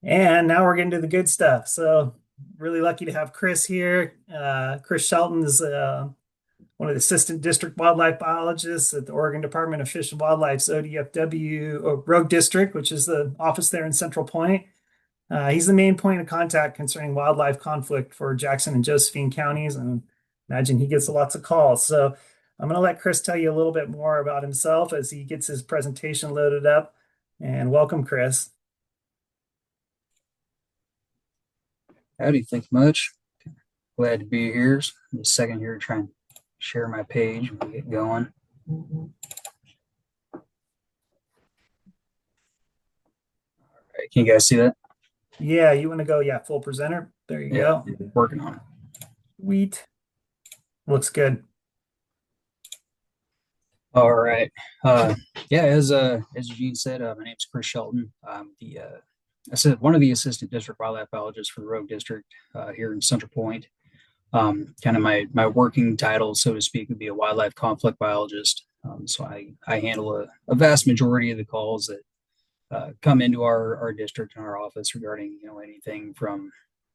And now we're getting to the good stuff. So, really lucky to have Chris here. Chris Shelton is one of the Assistant District Wildlife Biologists at the Oregon Department of Fish and Wildlife's ODFW Rogue District, which is the office there in Central Point. He's the main point of contact concerning wildlife conflict for Jackson and Josephine counties, and imagine he gets lots of calls. So, I'm going to let Chris tell you a little bit more about himself as he gets his presentation loaded up. And welcome, Chris. Howdy, thank you much. Glad to be here. Just a second here to try and share my page and get going. All right, can you guys see that? Yeah, you want to go? Yeah, full presenter. There you Yeah, go. working on it. Sweet. Looks good. All right. Yeah, as Eugene said, my name's Chris Shelton. I'm I said one of the assistant district wildlife biologists for the Rogue District here in Central Point. Kind of my working title, so to speak, would be a wildlife conflict biologist. So I handle a vast majority of the calls that come into our district and our office regarding anything from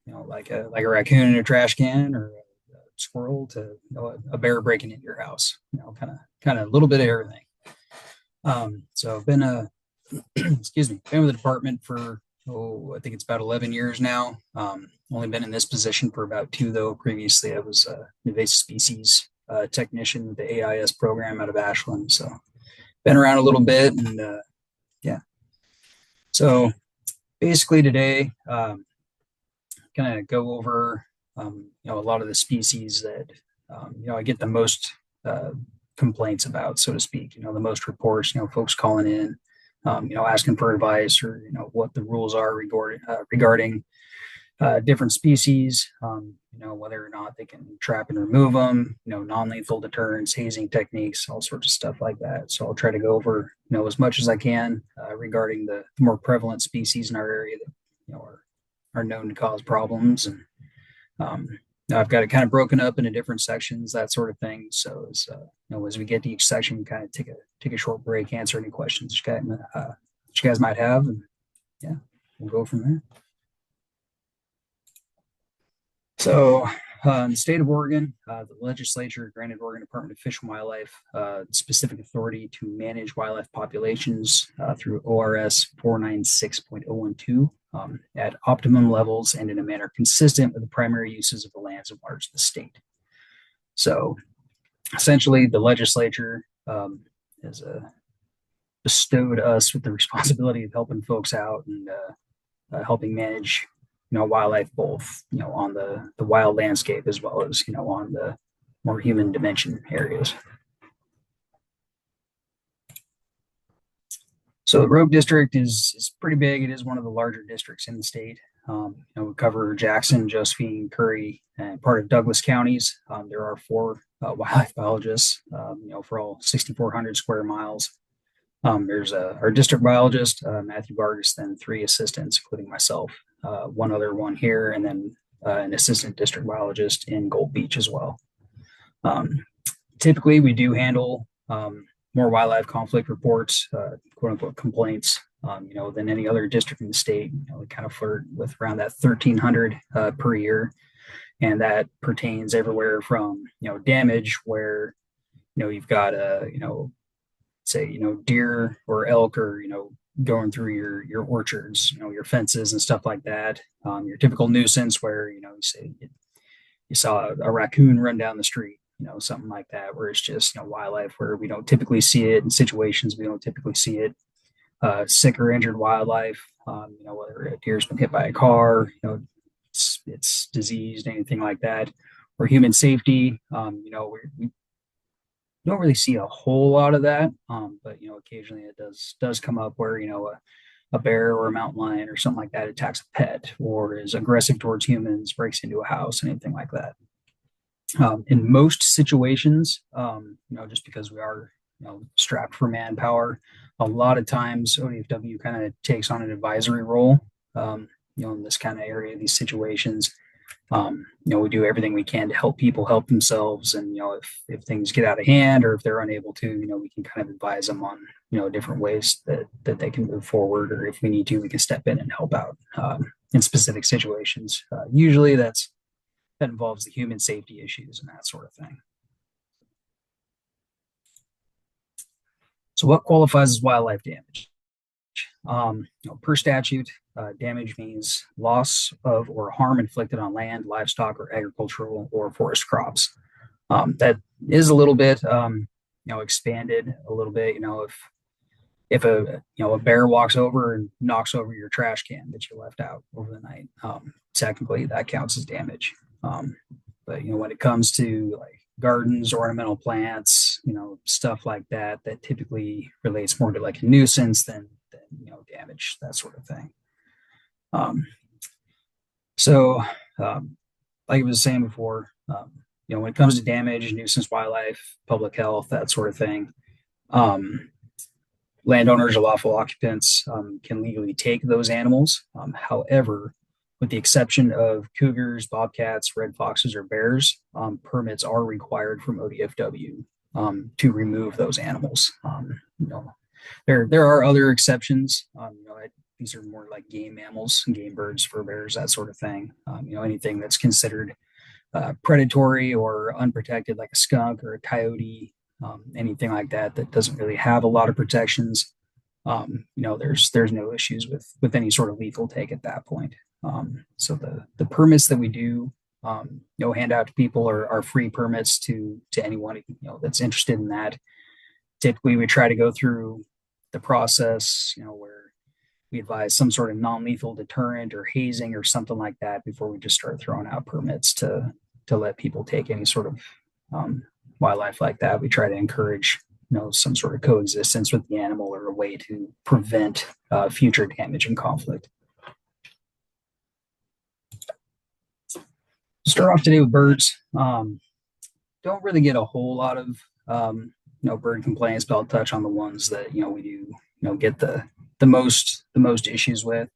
like a raccoon in a trash can or a squirrel to a bear breaking into your house. Kind of a little bit of everything. So I've been excuse me, been with the department for I think it's about 11 years now. Only been in this position for about 2 though. Previously, I was an invasive species technician with the AIS program out of Ashland. So been around a little bit, and yeah. So basically today, gonna go over a lot of the species that I get the most complaints about, so to speak. The most reports. Folks calling in, asking for advice or what the rules are regarding different species. Whether or not they can trap and remove them. Non-lethal deterrents, hazing techniques, all sorts of stuff like that. So I'll try to go over as much as I can regarding the more prevalent species in our area that are known to cause problems. And I've got it kind of broken up into different sections, that sort of thing. So as we get to each section, we kind of take a short break, answer any questions you guys might have, and yeah, we'll go from there. So, in the state of Oregon, the legislature granted Oregon Department of Fish and Wildlife specific authority to manage wildlife populations through ORS 496.012 at optimum levels and in a manner consistent with the primary uses of the lands and waters of the state. So, essentially, the legislature has bestowed us with the responsibility of helping folks out and helping manage wildlife, both on the wild landscape as well as on the more human dimension areas. So the Rogue District is pretty big. It is one of the larger districts in the state. We cover Jackson, Josephine, Curry, and part of Douglas counties. There are 4 wildlife biologists, for all 6,400 square miles. There's our district biologist, Matthew Vargas, then 3 assistants, including myself, one other one here, and then an assistant district biologist in Gold Beach as well. Typically, we do handle more wildlife conflict reports, quote unquote complaints, than any other district in the state. We kind of flirt with around that 1,300 per year, and that pertains everywhere from damage where you've got say deer or elk or going through your orchards, your fences and stuff like that. Your typical nuisance where you say you saw a raccoon run down the street, something like that, where it's just wildlife where we don't typically see it, in situations we don't typically see it. Sick or injured wildlife, whether a deer's been hit by a car, it's diseased, anything like that, or human safety. We don't really see a whole lot of that, but occasionally it does come up where a bear or a mountain lion or something like that attacks a pet or is aggressive towards humans, breaks into a house, anything like that. In most situations, just because we are strapped for manpower, a lot of times ODFW kind of takes on an advisory role, in this kind of area, these situations. We do everything we can to help people help themselves. And, if things get out of hand or if they're unable to, we can kind of advise them on, different ways that they can move forward. Or if we need to, we can step in and help out in specific situations. Usually that involves the human safety issues and that sort of thing. So what qualifies as wildlife damage? Per statute, damage means loss of or harm inflicted on land, livestock, or agricultural or forest crops. That is a little bit, expanded a little bit. If a bear walks over and knocks over your trash can that you left out over the night, technically that counts as damage. But when it comes to like gardens, ornamental plants, stuff like that, that typically relates more to like a nuisance than damage, that sort of thing. So, like I was saying before, when it comes to damage, nuisance, wildlife, public health, that sort of thing, landowners or lawful occupants can legally take those animals. However, with the exception of cougars, bobcats, red foxes, or bears, permits are required from ODFW to remove those animals. There are other exceptions. These are more like game mammals, game birds, fur bears, that sort of thing. Anything that's considered predatory or unprotected, like a skunk or a coyote, anything like that that doesn't really have a lot of protections. There's no issues with any sort of lethal take at that point. So the permits that we do hand out to people are free permits to anyone that's interested in that. Typically, we try to go through the process, where we advise some sort of non-lethal deterrent or hazing or something like that before we just start throwing out permits to let people take any sort of wildlife like that. We try to encourage some sort of coexistence with the animal or a way to prevent future damage and conflict. Start off today with birds. Don't really get a whole lot of bird complaints, but I'll touch on the ones that we do get the most issues with.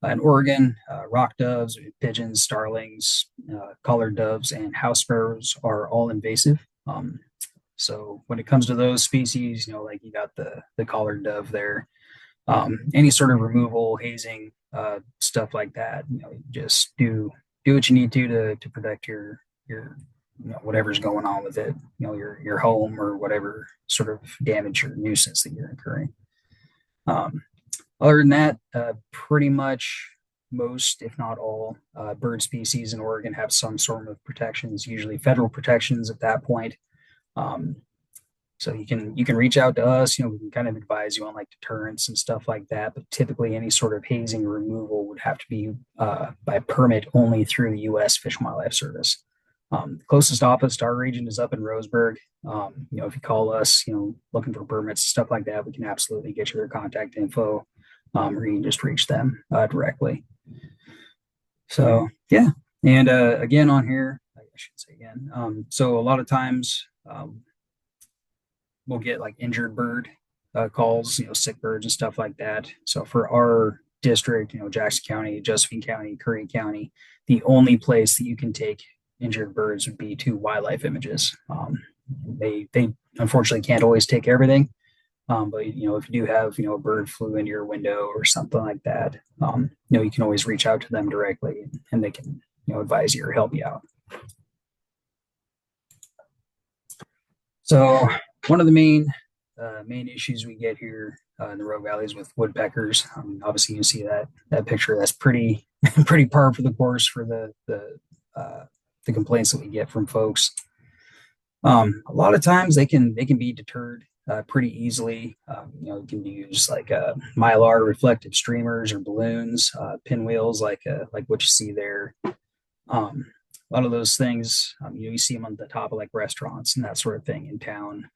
In Oregon, rock doves, pigeons, starlings, collared doves, and house sparrows are all invasive. So when it comes to those species, like you got the collared dove there, any sort of removal, hazing, stuff like that, just do what you need to protect your whatever's going on with it, your home or whatever sort of damage or nuisance that you're incurring. Other than that, pretty much most, if not all, bird species in Oregon have some sort of protections, usually federal protections at that point. So you can reach out to us. We can kind of advise you on like deterrence and stuff like that. But typically, any sort of hazing removal would have to be by permit only through the U.S. Fish and Wildlife Service. The closest office to our region is up in Roseburg. If you call us, looking for permits, stuff like that, we can absolutely get you their contact info, or you can just reach them directly. So yeah, and again on here, I should say again. So a lot of times we'll get like injured bird calls, sick birds and stuff like that. So for our district, Jackson County, Josephine County, Curry County, the only place that you can take injured birds would be to wildlife images. They unfortunately can't always take everything, but if you do have a bird flew into your window or something like that, you can always reach out to them directly and they can advise you or help you out. So one of the main issues we get here in the Rogue Valley is with woodpeckers. Obviously, you see that picture. That's pretty par for the course for the complaints that we get from folks. A lot of times they can be deterred pretty easly. You can use like mylar reflective streamers or balloons, pinwheels like what you see there. A lot of those things, you see them on the top of like restaurants and that sort of thing in town.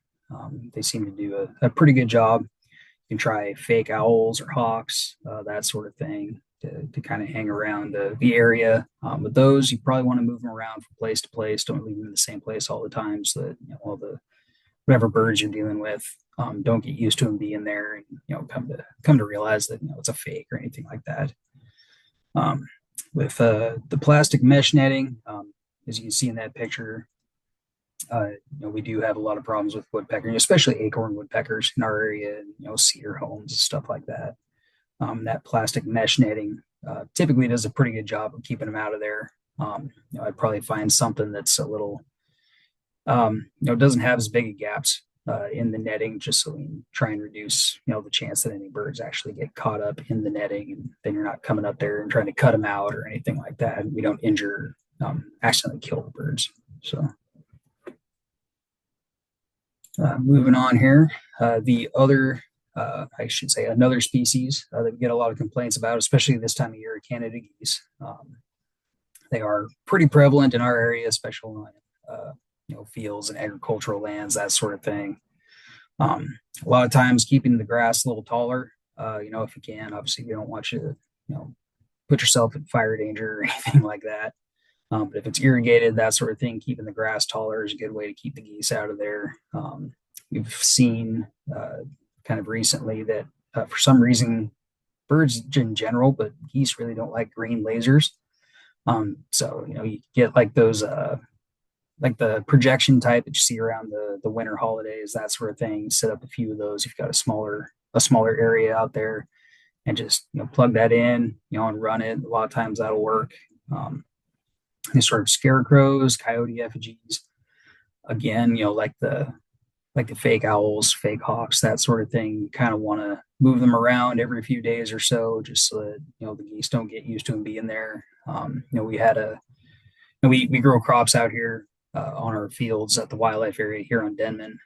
They seem to do a pretty good job. You can try fake owls or hawks, that sort of thing, to kind of hang around the area. With those, you probably want to move them around from place to place. Don't leave them in the same place all the time, so that all the whatever birds you're dealing with don't get used to them being there, and come to realize that it's a fake or anything like that. With the plastic mesh netting, as you can see in that picture, we do have a lot of problems with woodpecker, especially acorn woodpeckers in our area, and cedar homes and stuff like that. That plastic mesh netting typically does a pretty good job of keeping them out of there. I'd probably find something that's a little, doesn't have as big of gaps in the netting, just so we can try and reduce, the chance that any birds actually get caught up in the netting, and then you're not coming up there and trying to cut them out or anything like that. And we don't injure, accidentally kill the birds. So. Moving on here, the other, I should say, another species that we get a lot of complaints about, especially this time of year, Canada geese. They are pretty prevalent in our area, especially on fields and agricultural lands, that sort of thing. A lot of times, keeping the grass a little taller, if you can. Obviously, we don't want you to, put yourself in fire danger or anything like that. But if it's irrigated, that sort of thing, keeping the grass taller is a good way to keep the geese out of there. We've seen kind of recently that for some reason, birds in general, but geese really don't like green lasers. So you get like those like the projection type that you see around the winter holidays, that sort of thing. Set up a few of those. You've got a smaller area out there, and just plug that in, and run it. A lot of times that'll work. These sort of scarecrows, coyote effigies, again, like the fake owls, fake hawks, that sort of thing. You kind of want to move them around every few days or so, just so that the geese don't get used to them being there. We had we grow crops out here on our fields at the wildlife area here on Denman.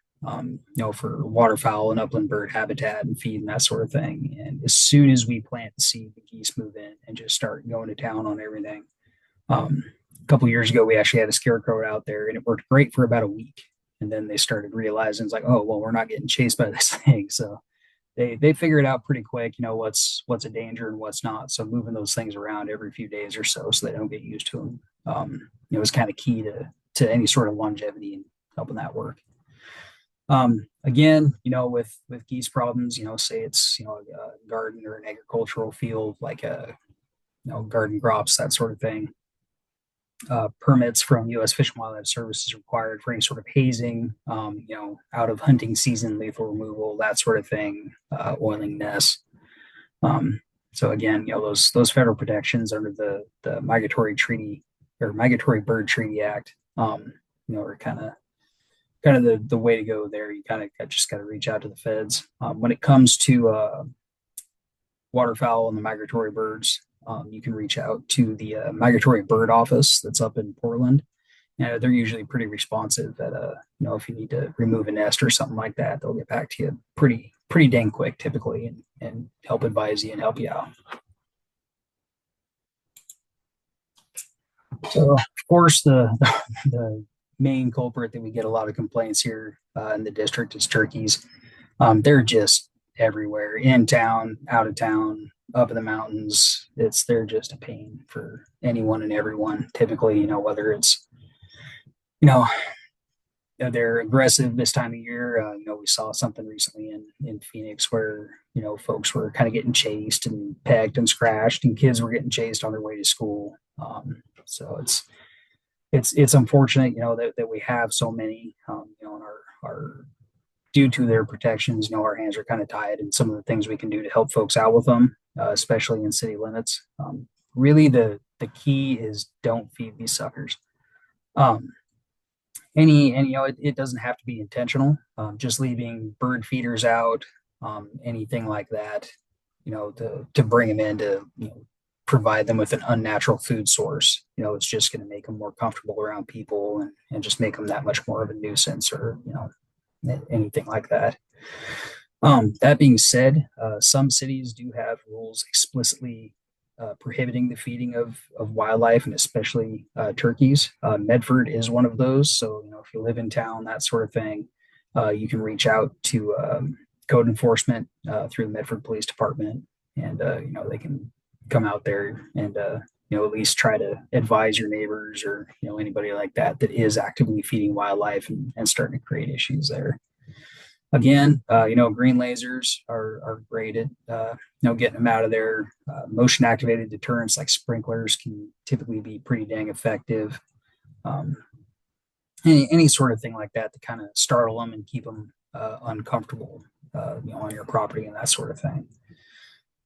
For waterfowl and upland bird habitat and feed and that sort of thing. And as soon as we plant the seed, the geese move in and just start going to town on everything. A couple of years ago, we actually had a scarecrow out there, and it worked great for about a week. And then they started realizing it's like, oh, well, we're not getting chased by this thing. So they figured out pretty quick, what's a danger and what's not. So moving those things around every few days or so they don't get used to them, was kind of key to any sort of longevity and helping that work. Again, with geese problems, say it's a garden or an agricultural field, like a garden crops, that sort of thing. Permits from U.S. Fish and Wildlife Services required for any sort of hazing, out of hunting season, lethal removal, that sort of thing, oiling nests. So again, those federal protections under the Migratory Treaty or Migratory Bird Treaty Act, are kind of the way to go there. You kind of just got to reach out to the feds. When it comes to waterfowl and the migratory birds, you can reach out to the migratory bird office that's up in Portland. And they're usually pretty responsive at if you need to remove a nest or something like that, they'll get back to you pretty dang quick typically, and help advise you and help you out. So of course the main culprit that we get a lot of complaints here in the district is turkeys. They're just everywhere, in town, out of town, up in the mountains. They're just a pain for anyone and everyone. Typically, whether it's they're aggressive this time of year. We saw something recently in Phoenix where folks were kind of getting chased and pecked and scratched, and kids were getting chased on their way to school. So it's unfortunate that we have so many. And our due to their protections, our hands are kind of tied, and some of the things we can do to help folks out with them, especially in city limits. Really, the key is don't feed these suckers. It doesn't have to be intentional. Just leaving bird feeders out, anything like that, to bring them in to provide them with an unnatural food source. It's just going to make them more comfortable around people, and just make them that much more of a nuisance, or anything like that. That being said, some cities do have rules explicitly prohibiting the feeding of wildlife, and especially turkeys. Medford is one of those. So, if you live in town, that sort of thing, you can reach out to code enforcement through the Medford Police Department, and they can come out there and at least try to advise your neighbors, or anybody like that is actively feeding wildlife and starting to create issues there. Again, green lasers are great at getting them out of there. Motion activated deterrents like sprinklers can typically be pretty dang effective. Um, any sort of thing like that to kind of startle them and keep them uncomfortable, on your property and that sort of thing.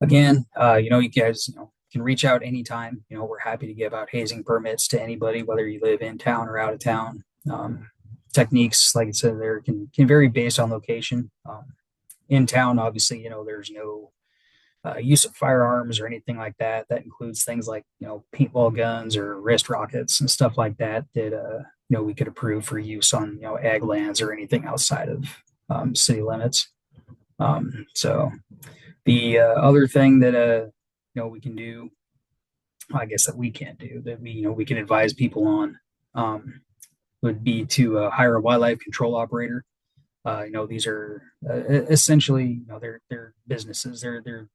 Again, you guys, can reach out anytime. We're happy to give out hazing permits to anybody, whether you live in town or out of town. Techniques, like I said, there can vary based on location. In town, obviously, there's no use of firearms or anything like that. That includes things like paintball guns or wrist rockets and stuff like that we could approve for use on ag lands or anything outside of city limits. So the other thing that we can do, I guess that we can't do that we can advise people on would be to hire a wildlife control operator. These are essentially they're businesses. They're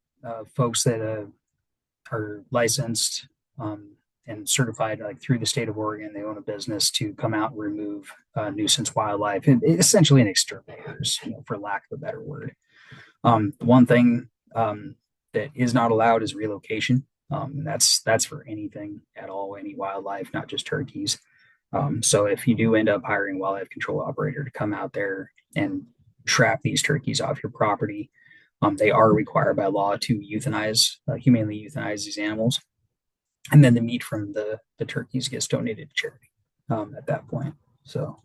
folks that are licensed and certified like through the state of Oregon. They own a business to come out and remove nuisance wildlife, and essentially an exterminators, for lack of a better word. One thing that is not allowed is relocation. That's for anything at all, any wildlife, not just turkeys. So if you do end up hiring a wildlife control operator to come out there and trap these turkeys off your property, they are required by law to humanely euthanize these animals. And then the meat from the turkeys gets donated to charity at that point. So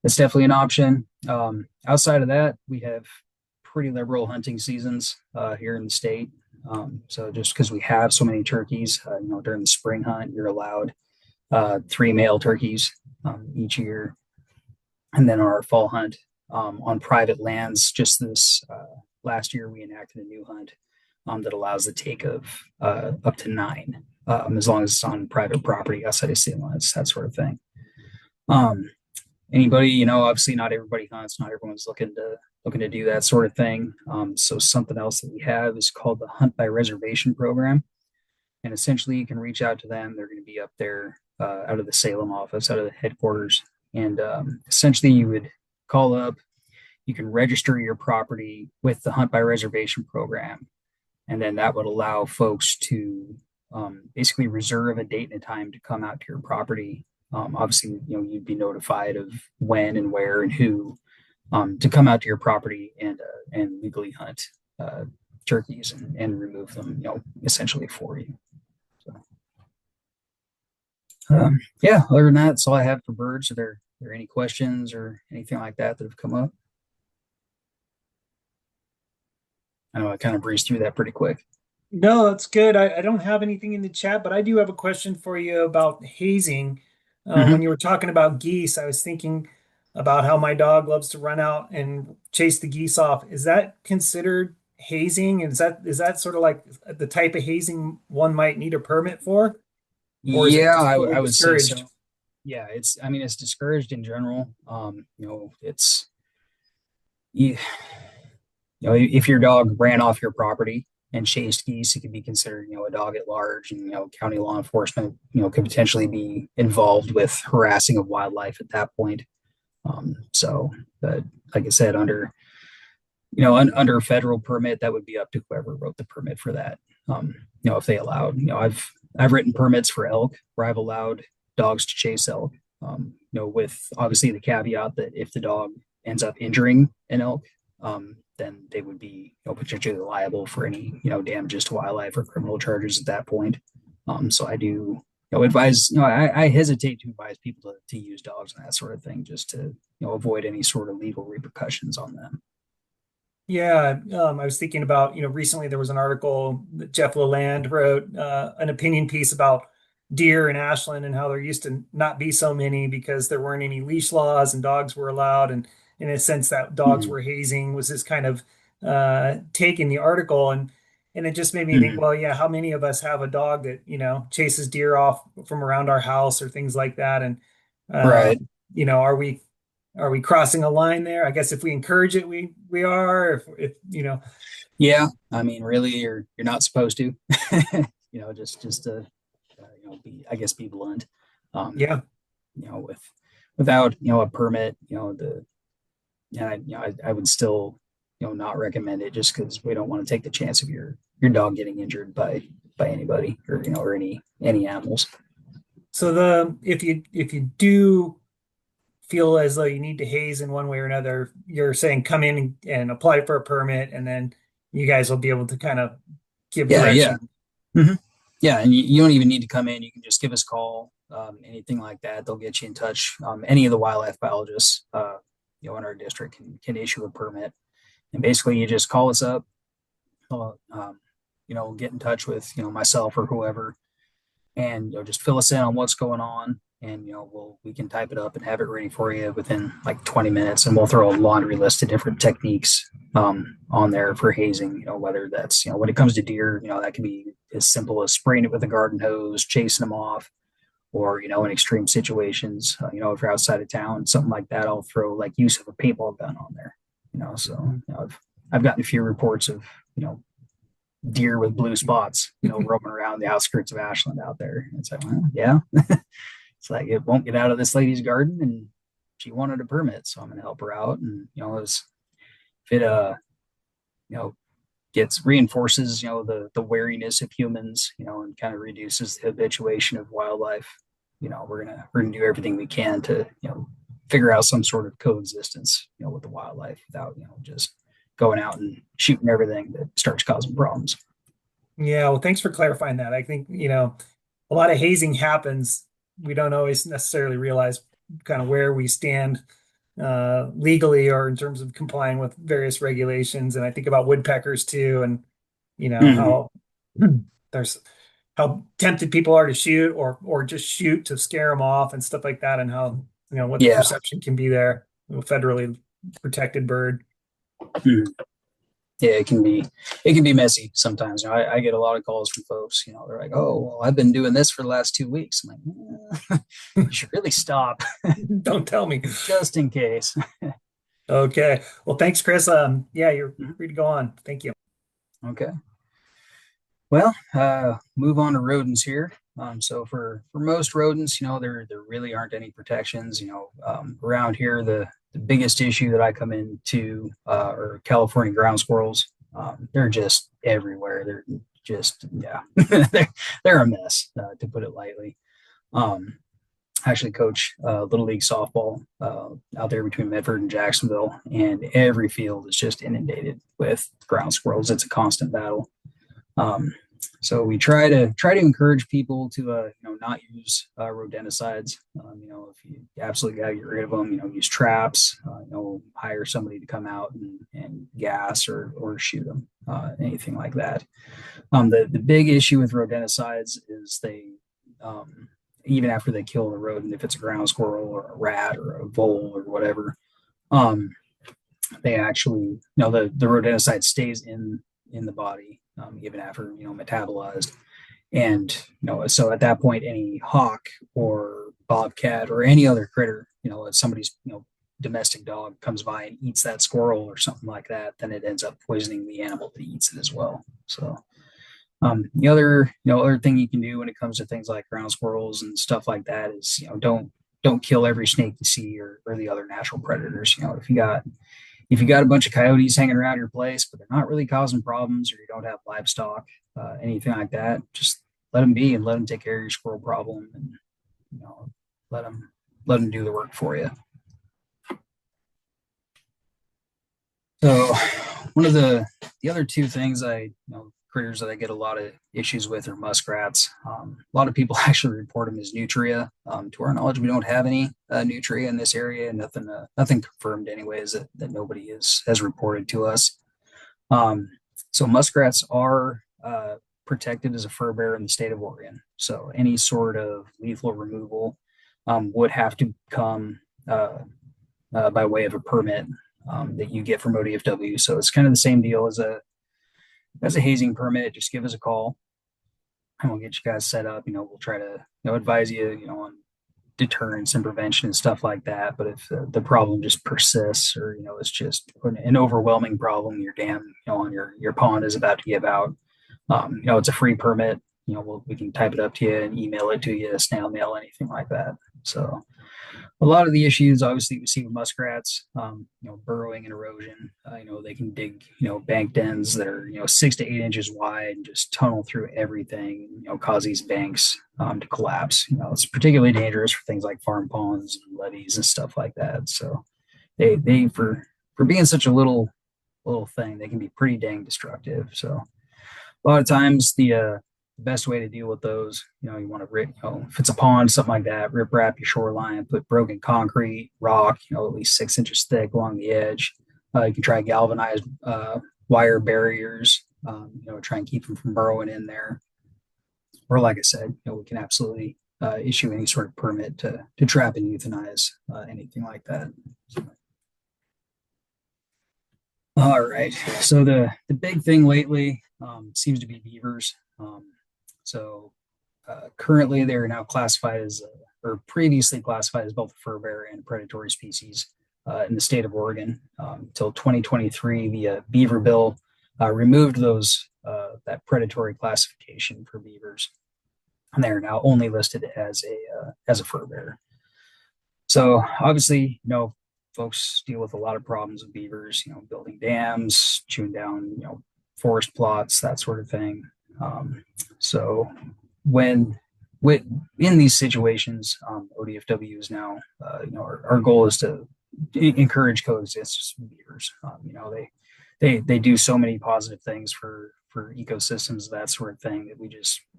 that's definitely an option. Outside of that, we have pretty liberal hunting seasons here in the state. So just because we have so many turkeys, during the spring hunt, you're allowed 3 male turkeys each year. And then our fall hunt on private lands, just this last year, we enacted a new hunt that allows the take of up to 9, as long as it's on private property outside of city limits, that sort of thing. Anybody, obviously not everybody hunts, not everyone's looking to do that sort of thing. So something else that we have is called the Hunt by Reservation program. And essentially you can reach out to them. They're going to be up there out of the Salem office, out of the headquarters. And essentially you would call up, you can register your property with the Hunt by Reservation program. And then that would allow folks to basically reserve a date and a time to come out to your property. Obviously, you'd be notified of when and where and who to come out to your property and legally hunt turkeys and remove them, essentially for you. So, yeah, other than that, that's all I have for birds. Are there any questions or anything like that have come up? I know I kind of breezed through that pretty quick. No, that's good. I don't have anything in the chat, but I do have a question for you about hazing. When Mm-hmm. you were talking about geese, I was thinking about how my dog loves to run out and chase the geese off. Is that considered hazing? Is that sort of like the type of hazing one might need a permit for, or is it Yeah, just I totally would say discouraged? so. Yeah, I mean, it's discouraged in general. It's you, if your dog ran off your property and chased geese, it could be considered, a dog at large, and county law enforcement, could potentially be involved with harassing of wildlife at that point. So, like I said, under a federal permit, that would be up to whoever wrote the permit for that. If they allowed, I've written permits for elk where I've allowed dogs to chase elk. With obviously the caveat that if the dog ends up injuring an elk, then they would be potentially liable for any damages to wildlife or criminal charges at that point. So I do advise. I hesitate to advise people to use dogs and that sort of thing, just to avoid any sort of legal repercussions on them. Yeah, I was thinking about, recently there was an article that Jeff Leland wrote, an opinion piece about deer in Ashland and how there used to not be so many because there weren't any leash laws and dogs were allowed. And in a sense, that dogs Mm-hmm. were hazing was this kind of take in the article. And it just made me think, Mm-hmm. well, yeah, how many of us have a dog that, chases deer off from around our house or things like that? And, uh, Right. are we crossing a line there? I guess if we encourage it, we are. If. Yeah. I mean, really, you're not supposed to. Just to be blunt. Um, Yeah. without a permit, and I would still, not recommend it just because we don't want to take the chance of your dog getting injured by anybody or or any animals. So if you do feel as though you need to haze in one way or another, you're saying come in and apply for a permit, and then you guys will be able to kind of give Yeah, yeah. direction. Hmm. Yeah, and you don't even need to come in. You can just give us a call, anything like that. They'll get you in touch. Any of the wildlife biologists, in our district can issue a permit. And basically, you just call us up, get in touch with myself or whoever, and just fill us in on what's going on, and we can type it up and have it ready for you within like 20 minutes, and we'll throw a laundry list of different techniques on there for hazing. Whether that's when it comes to deer, that can be as simple as spraying it with a garden hose, chasing them off, or in extreme situations, if you're outside of town, something like that, I'll throw like use of a paintball gun on there. So I've gotten a few reports of deer with blue spots, roaming around the outskirts of Ashland out there. It's like, well, yeah, it's like it won't get out of this lady's garden, and she wanted a permit, so I'm going to help her out. And if it you know gets reinforces the wariness of humans, and kind of reduces the habituation of wildlife, we're gonna do everything we can to figure out some sort of coexistence with the wildlife without just going out and shooting everything that starts causing problems. Yeah, well, thanks for clarifying that. I think, a lot of hazing happens. We don't always necessarily realize kind of where we stand legally or in terms of complying with various regulations. And I think about woodpeckers too, and Mm-hmm. how there's how tempted people are to shoot or just shoot to scare them off and stuff like that, and how what the Yeah. perception can be there, a federally protected bird. Mhm. Yeah, it can be messy sometimes. I get a lot of calls from folks. They're like, "Oh, well, I've been doing this for the last 2 weeks." I'm like, you should really stop, Don't tell me. just in case. Okay. Well, thanks, Chris. Yeah, you're free to go on. Thank you. Okay. Well, move on to rodents here. So for most rodents, there really aren't any protections. Around here, the biggest issue that I come into are California ground squirrels. They're just everywhere. They're just yeah, they're a mess, to put it lightly. Um, I actually coach little league softball out there between Medford and Jacksonville, and every field is just inundated with ground squirrels. It's a constant battle. Um, so we try to encourage people to not use rodenticides. If you absolutely got to get rid of them, use traps. Hire somebody to come out and gas or shoot them, anything like that. The big issue with rodenticides is they even after they kill the rodent, if it's a ground squirrel or a rat or a vole or whatever, um, they actually the rodenticide stays in the body, even after metabolized. And so at that point, any hawk or bobcat or any other critter, if somebody's domestic dog comes by and eats that squirrel or something like that, then it ends up poisoning the animal that eats it as well. So the other thing you can do when it comes to things like ground squirrels and stuff like that is don't kill every snake you see, or the other natural predators. If you got a bunch of coyotes hanging around your place, but they're not really causing problems, or you don't have livestock, anything like that, just let them be and let them take care of your squirrel problem, and you know let them do the work for you. So one of the other two things critters that I get a lot of issues with are muskrats. A lot of people actually report them as nutria. To our knowledge, we don't have any nutria in this area. Nothing confirmed, anyways, that nobody has reported to us. So muskrats are protected as a fur bearer in the state of Oregon. So any sort of lethal removal would have to come by way of a permit that you get from ODFW. So it's kind of the same deal as a hazing permit. Just give us a call and we'll get you guys set up. We'll try to advise you, on deterrence and prevention and stuff like that. But if the problem just persists, or it's just an overwhelming problem, your dam, on your pond is about to give out. It's a free permit. We can type it up to you and email it to you, snail mail, anything like that. So a lot of the issues obviously we see with muskrats, burrowing and erosion. They can dig, bank dens that are, 6 to 8 inches wide and just tunnel through everything, cause these banks to collapse. It's particularly dangerous for things like farm ponds and levees and stuff like that. So they for being such a little thing, they can be pretty dang destructive. So a lot of times the best way to deal with those, you want to rip, if it's a pond, something like that, rip wrap your shoreline, put broken concrete, rock, at least 6 inches thick along the edge. You can try galvanized wire barriers, try and keep them from burrowing in there. Or like I said, we can absolutely issue any sort of permit to trap and euthanize anything like that. So, all right. So the big thing lately seems to be beavers. So currently, they're now classified as, or previously classified as both a fur bearer and predatory species in the state of Oregon. Until 2023, the Beaver Bill removed that predatory classification for beavers, and they are now only listed as a fur bearer. So obviously, folks deal with a lot of problems with beavers, building dams, chewing down, forest plots, that sort of thing. So when in these situations, ODFW is now, our goal is to encourage coexistence with beavers. They do so many positive things for ecosystems, that sort of thing, that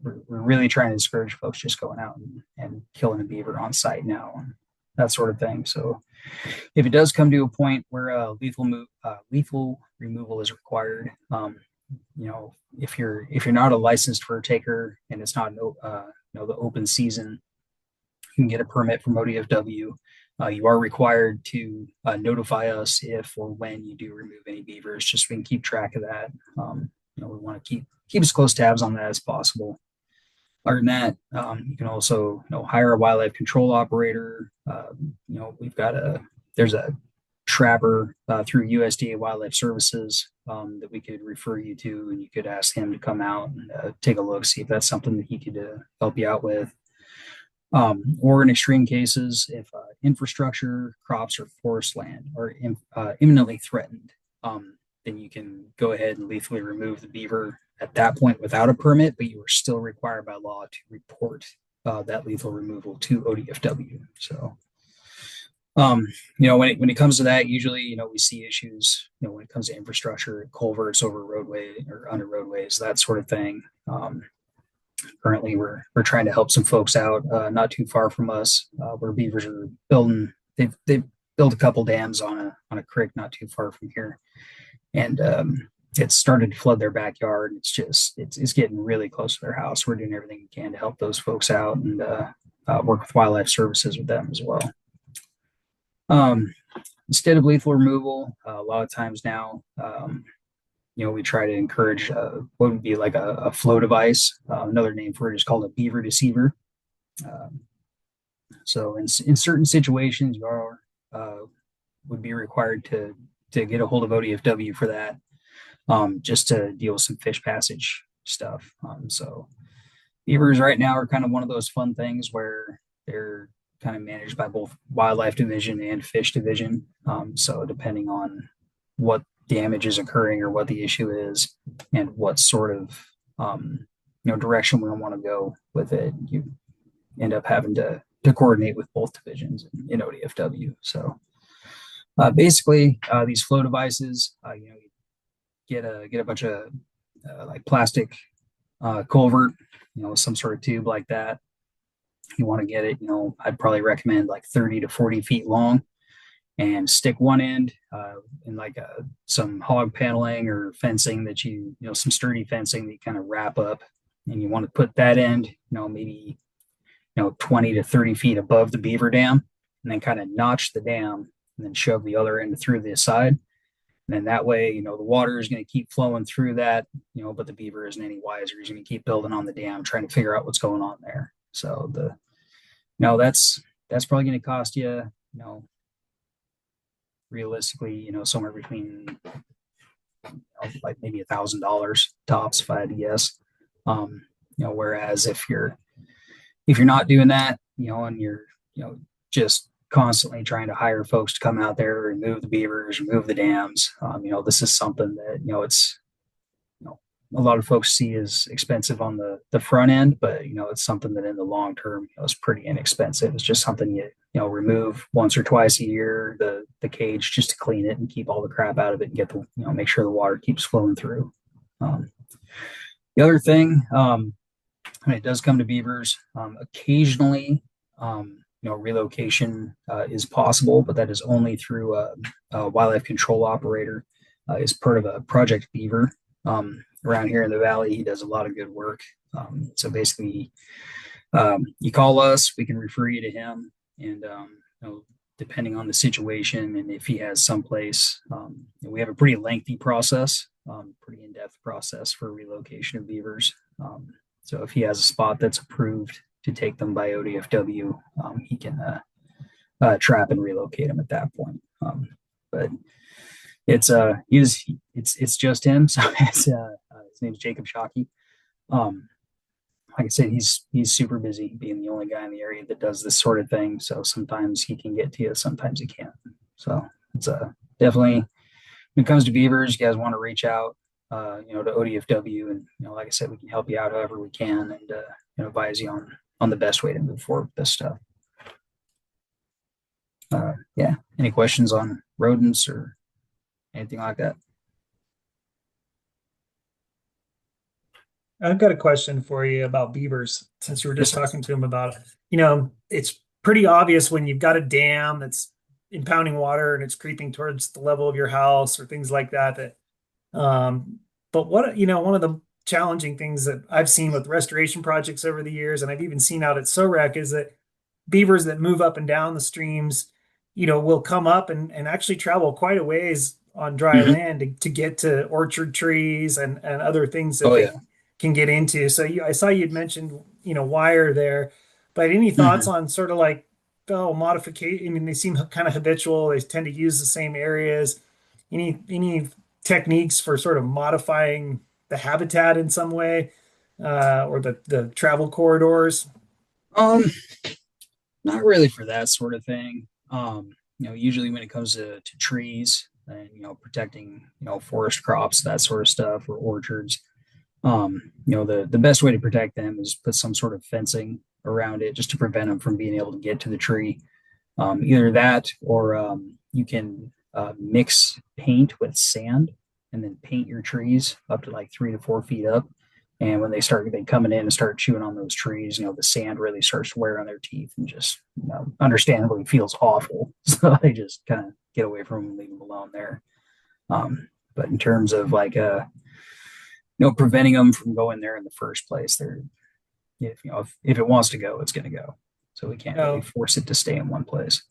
we're really trying to discourage folks just going out and killing a beaver on site now, and that sort of thing. So if it does come to a point where lethal removal is required, if you're not a licensed fur taker and it's not the open season, you can get a permit from ODFW. You are required to notify us if or when you do remove any beavers, just so we can keep track of that. We want to keep as close tabs on that as possible. Other than that, you can also hire a wildlife control operator. There's a trapper through USDA Wildlife Services that we could refer you to, and you could ask him to come out and take a look, see if that's something that he could help you out with. Or in extreme cases, if infrastructure, crops, or forest land are imminently threatened, then you can go ahead and lethally remove the beaver at that point without a permit, but you are still required by law to report that lethal removal to ODFW. So, when it comes to that, usually, we see issues, when it comes to infrastructure, culverts over roadway or under roadways, that sort of thing. Currently, we're trying to help some folks out not too far from us, where beavers are building. They've built a couple dams on a creek not too far from here, and it's started to flood their backyard. It's getting really close to their house. We're doing everything we can to help those folks out and work with wildlife services with them as well. Instead of lethal removal, a lot of times now, we try to encourage what would be like a flow device. Another name for it is called a beaver deceiver. So in certain situations, you would be required to get a hold of ODFW for that, just to deal with some fish passage stuff. So beavers right now are kind of one of those fun things where they're kind of managed by both wildlife division and fish division. So depending on what damage is occurring or what the issue is and what sort of direction we want to go with it, you end up having to coordinate with both divisions in ODFW. So basically, these flow devices, you get a bunch of like plastic culvert, some sort of tube like that. You want to get it, I'd probably recommend like 30 to 40 feet long, and stick one end in like some hog paneling or fencing that some sturdy fencing that you kind of wrap up, and you want to put that end, maybe 20 to 30 feet above the beaver dam, and then kind of notch the dam and then shove the other end through the side. And then that way, the water is going to keep flowing through that, but the beaver isn't any wiser. He's going to keep building on the dam, trying to figure out what's going on there. So that's probably going to cost you, realistically, somewhere between like maybe $1,000 tops, if I had to guess. Whereas if you're not doing that, and you're just constantly trying to hire folks to come out there, remove the beavers, remove the dams. This is something that, you know, a lot of folks see as expensive on the front end, but it's something that in the long term, is pretty inexpensive. It's just something remove once or twice a year the cage just to clean it and keep all the crap out of it and get the make sure the water keeps flowing through. Um, the other thing, when it does come to beavers, occasionally, relocation is possible, but that is only through a wildlife control operator. Is part of a Project Beaver around here in the valley. He does a lot of good work. So basically, you call us, we can refer you to him, and depending on the situation and if he has someplace, we have a pretty lengthy process, pretty in-depth process for relocation of beavers. So if he has a spot that's approved to take them by ODFW, he can trap and relocate them at that point. But it's just him. So his name's Jacob Shockey. Like I said, he's super busy being the only guy in the area that does this sort of thing. So sometimes he can get to you, sometimes he can't. So it's definitely, when it comes to beavers, you guys want to reach out, to ODFW, and like I said, we can help you out however we can, and advise you on the best way to move forward with this stuff. Yeah. Any questions on rodents or anything like that? I've got a question for you about beavers, since you were Yes, just sir. talking to him about it. It's pretty obvious when you've got a dam that's impounding water and it's creeping towards the level of your house or things like that. But one of the challenging things that I've seen with restoration projects over the years, and I've even seen out at SOREC, is that beavers that move up and down the streams, will come up and actually travel quite a ways on dry Mm-hmm. land to get to orchard trees and other things that Oh yeah. they can get into. So I saw you'd mentioned, wire there, but any thoughts Mm-hmm. on sort of like, oh, modification? I mean, they seem kind of habitual. They tend to use the same areas. Any techniques for sort of modifying the habitat in some way, or the travel corridors? Um, Not really for that sort of thing. Usually when it comes to trees and protecting forest crops, that sort of stuff, or orchards, the best way to protect them is put some sort of fencing around it just to prevent them from being able to get to the tree. Either that, or you can mix paint with sand and then paint your trees up to like 3 to 4 feet up. And when they coming in and start chewing on those trees, the sand really starts to wear on their teeth and just, understandably feels awful. So they just kind of get away from them and leave them alone there. But in terms of like, preventing them from going there in the first place, they're, if it wants to go, it's going to go. So we can't really No. force it to stay in one place.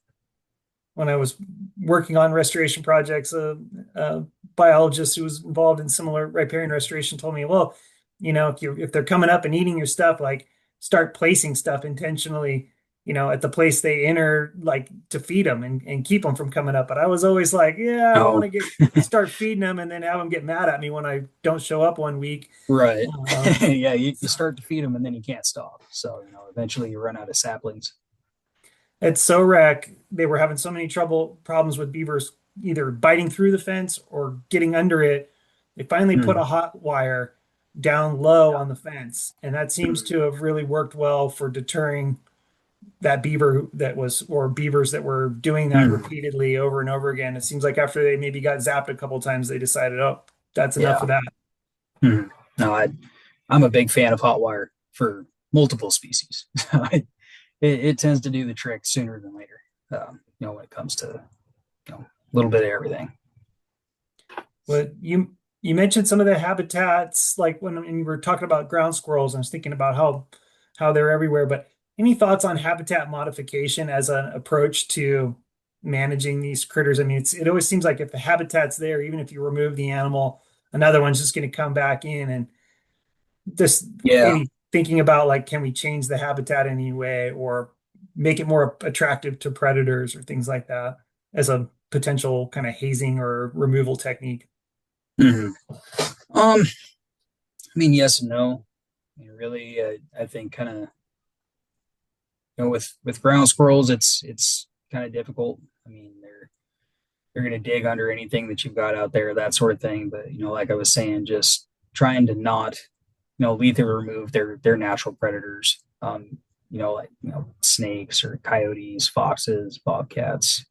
When I was working on restoration projects, a biologist who was involved in similar riparian restoration told me, well, if they're coming up and eating your stuff, like start placing stuff intentionally, at the place they enter, like to feed them and keep them from coming up. But I was always like, yeah, I don't want Oh, to start feeding them and then have them get mad at me when I don't show up one week. right. Um, Yeah, you start to feed them and then you can't stop. So, eventually you run out of saplings. at SORAC, they were having so many problems with beavers either biting through the fence or getting under it. They finally put a Mm, hot wire down low yeah. on the fence, and that seems Mm, to have really worked well for deterring that beaver that was, or beavers that were doing that mm, repeatedly over and over again. It seems like after they maybe got zapped a couple times, they decided, oh, that's enough yeah. of that. Mm. No, I'm a big fan of hot wire for multiple species. It tends to do the trick sooner than later, when it comes to, a little bit of everything. But you mentioned some of the habitats, like when you were talking about ground squirrels. I was thinking about how they're everywhere. But any thoughts on habitat modification as an approach to managing these critters? I mean, it always seems like if the habitat's there, even if you remove the animal, another one's just going to come back in. And just Yeah. any thinking about, like, can we change the habitat in any way or make it more attractive to predators or things like that as a potential kind of hazing or removal technique? Mhm. I mean, yes and no. I mean, really, I think kind of with ground squirrels, it's kind of difficult. I mean, they're going to dig under anything that you've got out there, that sort of thing. But like I was saying, just trying to not lethally remove their natural predators. Like snakes or coyotes, foxes, bobcats,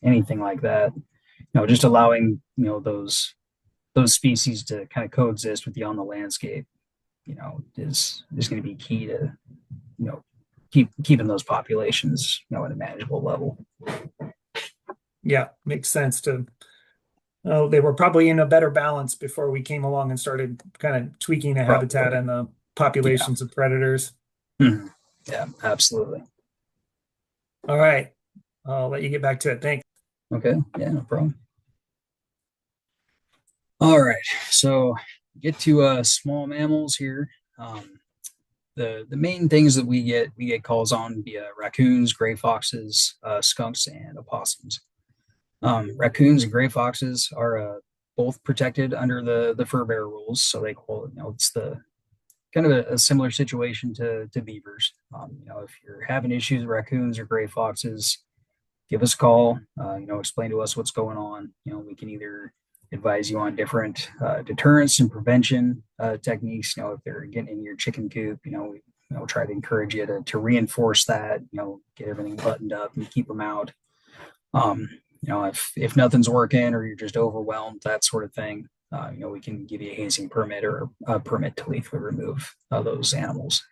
anything like that. Just allowing those species to kind of coexist with you on the landscape. Is going to be key to keeping those populations at a manageable level. Yeah, makes sense to. Oh, they were probably in a better balance before we came along and started kind of tweaking the habitat Probably, and the yeah. populations of predators. Mhm. Yeah, absolutely. All right, I'll let you get back to it. Thanks. Okay, yeah, no problem. All right, so get to small mammals here. Um, the main things that we get calls on via raccoons, gray foxes, skunks, and opossums. Raccoons and gray foxes are both protected under the fur bearer rules, so they call it. It's the kind of a similar situation to beavers. If you're having issues with raccoons or gray foxes, give us a call. Explain to us what's going on. We can either advise you on different deterrence and prevention techniques. If they're getting in your chicken coop, we try to encourage you to reinforce that. Get everything buttoned up and keep them out. If nothing's working or you're just overwhelmed, that sort of thing, we can give you a hazing permit or a permit to lethally remove those animals.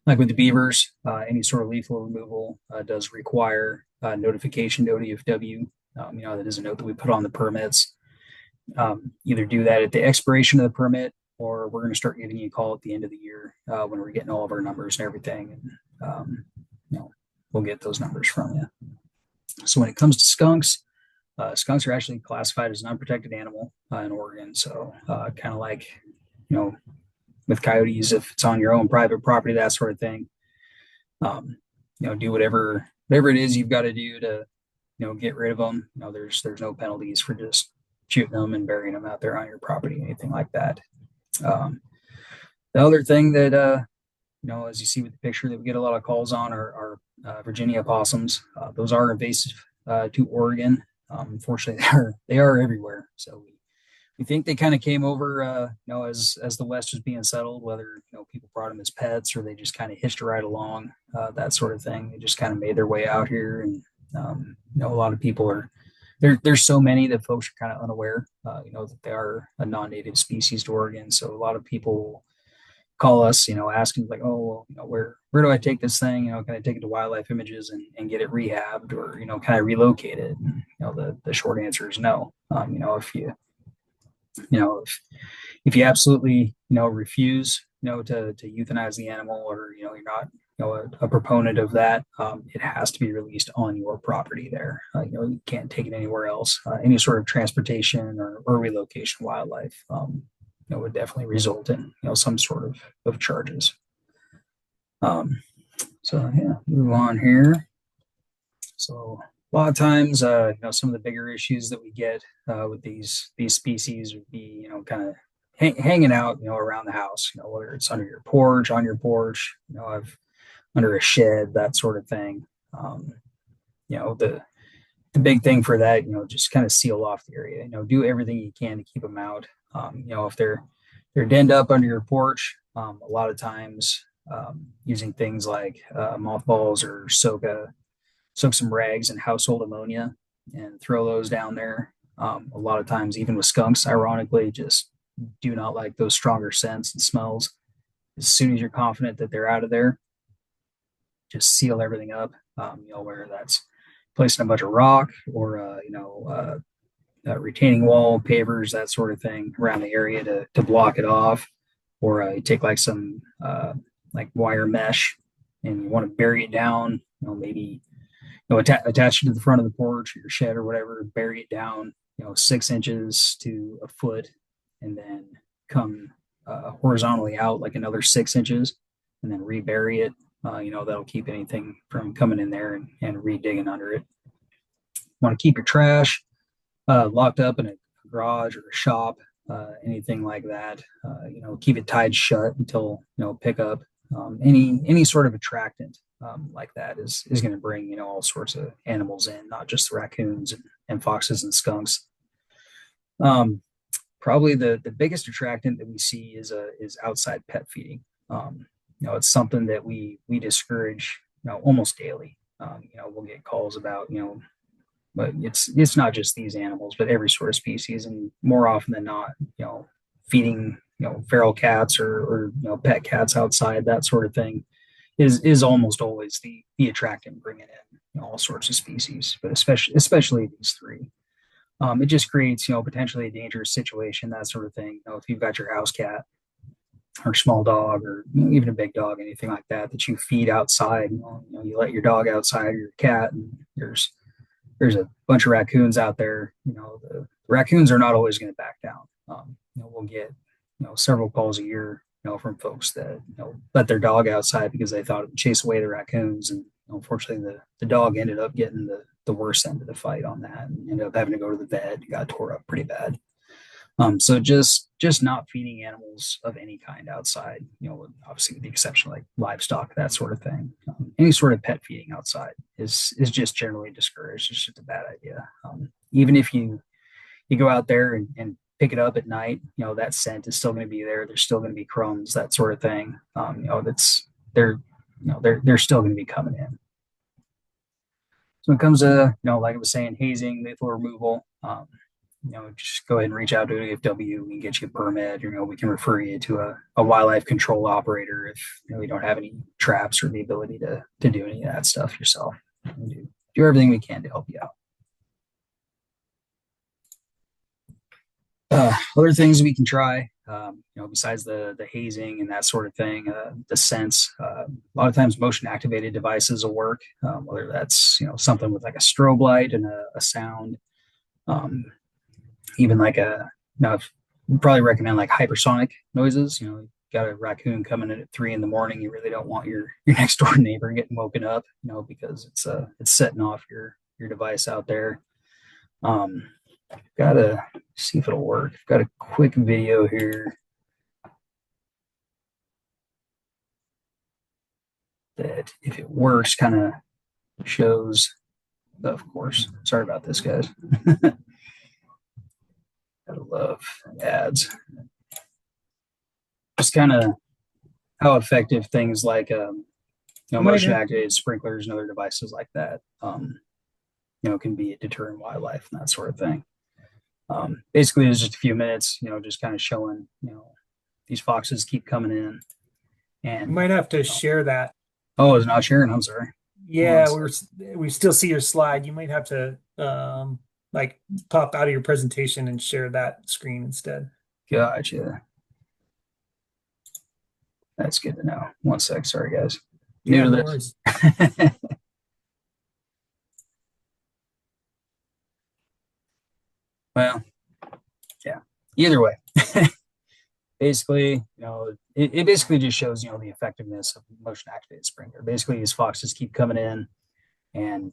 Like with the beavers, any sort of lethal removal does require notification to ODFW. That is a note that we put on the permits. Either do that at the expiration of the permit, or we're going to start giving you a call at the end of the year when we're getting all of our numbers and everything, and we'll get those numbers from you. So when it comes to skunks, skunks are actually classified as an unprotected animal in Oregon. So kind of like, with coyotes, if it's on your own private property, that sort of thing, do whatever it is you've got to do to, get rid of them. There's no penalties for just shooting them and burying them out there on your property, anything like that. The other thing that, as you see with the picture that we get a lot of calls on are Virginia opossums. Those are invasive to Oregon. Unfortunately, they are everywhere. So we think they kind of came over, as the West was being settled, whether people brought them as pets or they just kind of hitched a ride along, that sort of thing. They just kind of made their way out here, and a lot of people are there's so many that folks are kind of unaware, that they are a non-native species to Oregon. So a lot of people call us, asking like, oh, well, where do I take this thing? Can I take it to Wildlife Images and get it rehabbed, or can I relocate it? And, the short answer is no. If you absolutely refuse to euthanize the animal, or you're not a proponent of that, it has to be released on your property there. You can't take it anywhere else. Any sort of transportation or relocation wildlife would definitely result in some sort of charges. So yeah, move on here. So a lot of times, some of the bigger issues that we get with these species would be, kind of hanging out, around the house, whether it's under your porch, on your porch, I've under a shed, that sort of thing. The big thing for that, just kind of seal off the area. Do everything you can to keep them out. If they're denned up under your porch, a lot of times using things like mothballs, or soak some rags and household ammonia and throw those down there. A lot of times, even with skunks, ironically, just do not like those stronger scents and smells. As soon as you're confident that they're out of there, just seal everything up. Whether that's placing a bunch of rock or retaining wall, pavers, that sort of thing around the area to block it off, or you take like some like wire mesh and you want to bury it down. Maybe attach it to the front of the porch or your shed or whatever. Bury it down, 6 inches to a foot, and then come horizontally out like another 6 inches, and then rebury it. That'll keep anything from coming in there and re-digging under it. Want to keep your trash locked up in a garage or a shop, anything like that. Keep it tied shut until pickup. Any sort of attractant like that is going to bring, all sorts of animals in, not just the raccoons and foxes and skunks. Um, Probably the biggest attractant that we see is outside pet feeding. It's something that we discourage, almost daily. We'll get calls about, but it's not just these animals, but every sort of species, and more often than not, feeding, feral cats or pet cats outside, that sort of thing is almost always the attractant bringing in, all sorts of species, but especially these three. It just creates, potentially a dangerous situation, that sort of thing. If you've got your house cat or small dog or even a big dog, anything like that you feed outside, you let your dog outside or your cat, and there's a bunch of raccoons out there. The raccoons are not always going to back down. We'll get, several calls a year, from folks that, let their dog outside because they thought it would chase away the raccoons. And unfortunately, the dog ended up getting the worst end of the fight on that and ended up having to go to the vet. It got tore up pretty bad. So just not feeding animals of any kind outside, obviously with the exception of like livestock, that sort of thing. Any sort of pet feeding outside is just generally discouraged. It's just a bad idea. Even if you go out there and pick it up at night, that scent is still going to be there. There's still going to be crumbs, that sort of thing. That's they're still going to be coming in. So when it comes to, like I was saying, hazing, lethal removal, just go ahead and reach out to ODFW. We can get you a permit. We can refer you to a wildlife control operator if you don't have any traps or the ability to do any of that stuff yourself. Do everything we can to help you out. Other things we can try, besides the hazing and that sort of thing, the scents. A lot of times, motion activated devices will work, whether that's something with like a strobe light and a sound. Even like I'd probably recommend like hypersonic noises. You got a raccoon coming in at 3 a.m. You really don't want your next door neighbor getting woken up, because it's setting off your device out there. Gotta see if it'll work. I've got a quick video here that, if it works, kind of shows. Of course, sorry about this, guys. Gotta love ads. Just kind of how effective things like motion activated sprinklers and other devices like that can be at deterring wildlife and that sort of thing. Basically, it's just a few minutes, just kind of showing, these foxes keep coming in. And you might have to share that. Oh, it's not sharing. I'm sorry. Yeah, we still see your slide. You might have to like pop out of your presentation and share that screen instead. Gotcha. That's good to know. One sec. Sorry, guys. Yeah, no worries. Well, yeah. Either way, basically, it basically just shows, the effectiveness of motion activated sprinkler. Basically, these foxes keep coming in, and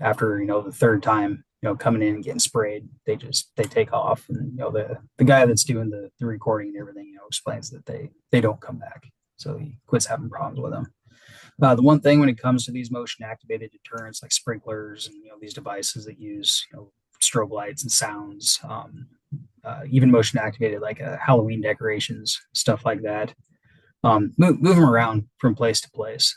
after the third time, coming in and getting sprayed, they take off, and the guy that's doing the recording and everything, explains that they don't come back, so he quits having problems with them. The one thing when it comes to these motion activated deterrents like sprinklers and these devices that use strobe lights and sounds, even motion activated like Halloween decorations, stuff like that. Move them around from place to place.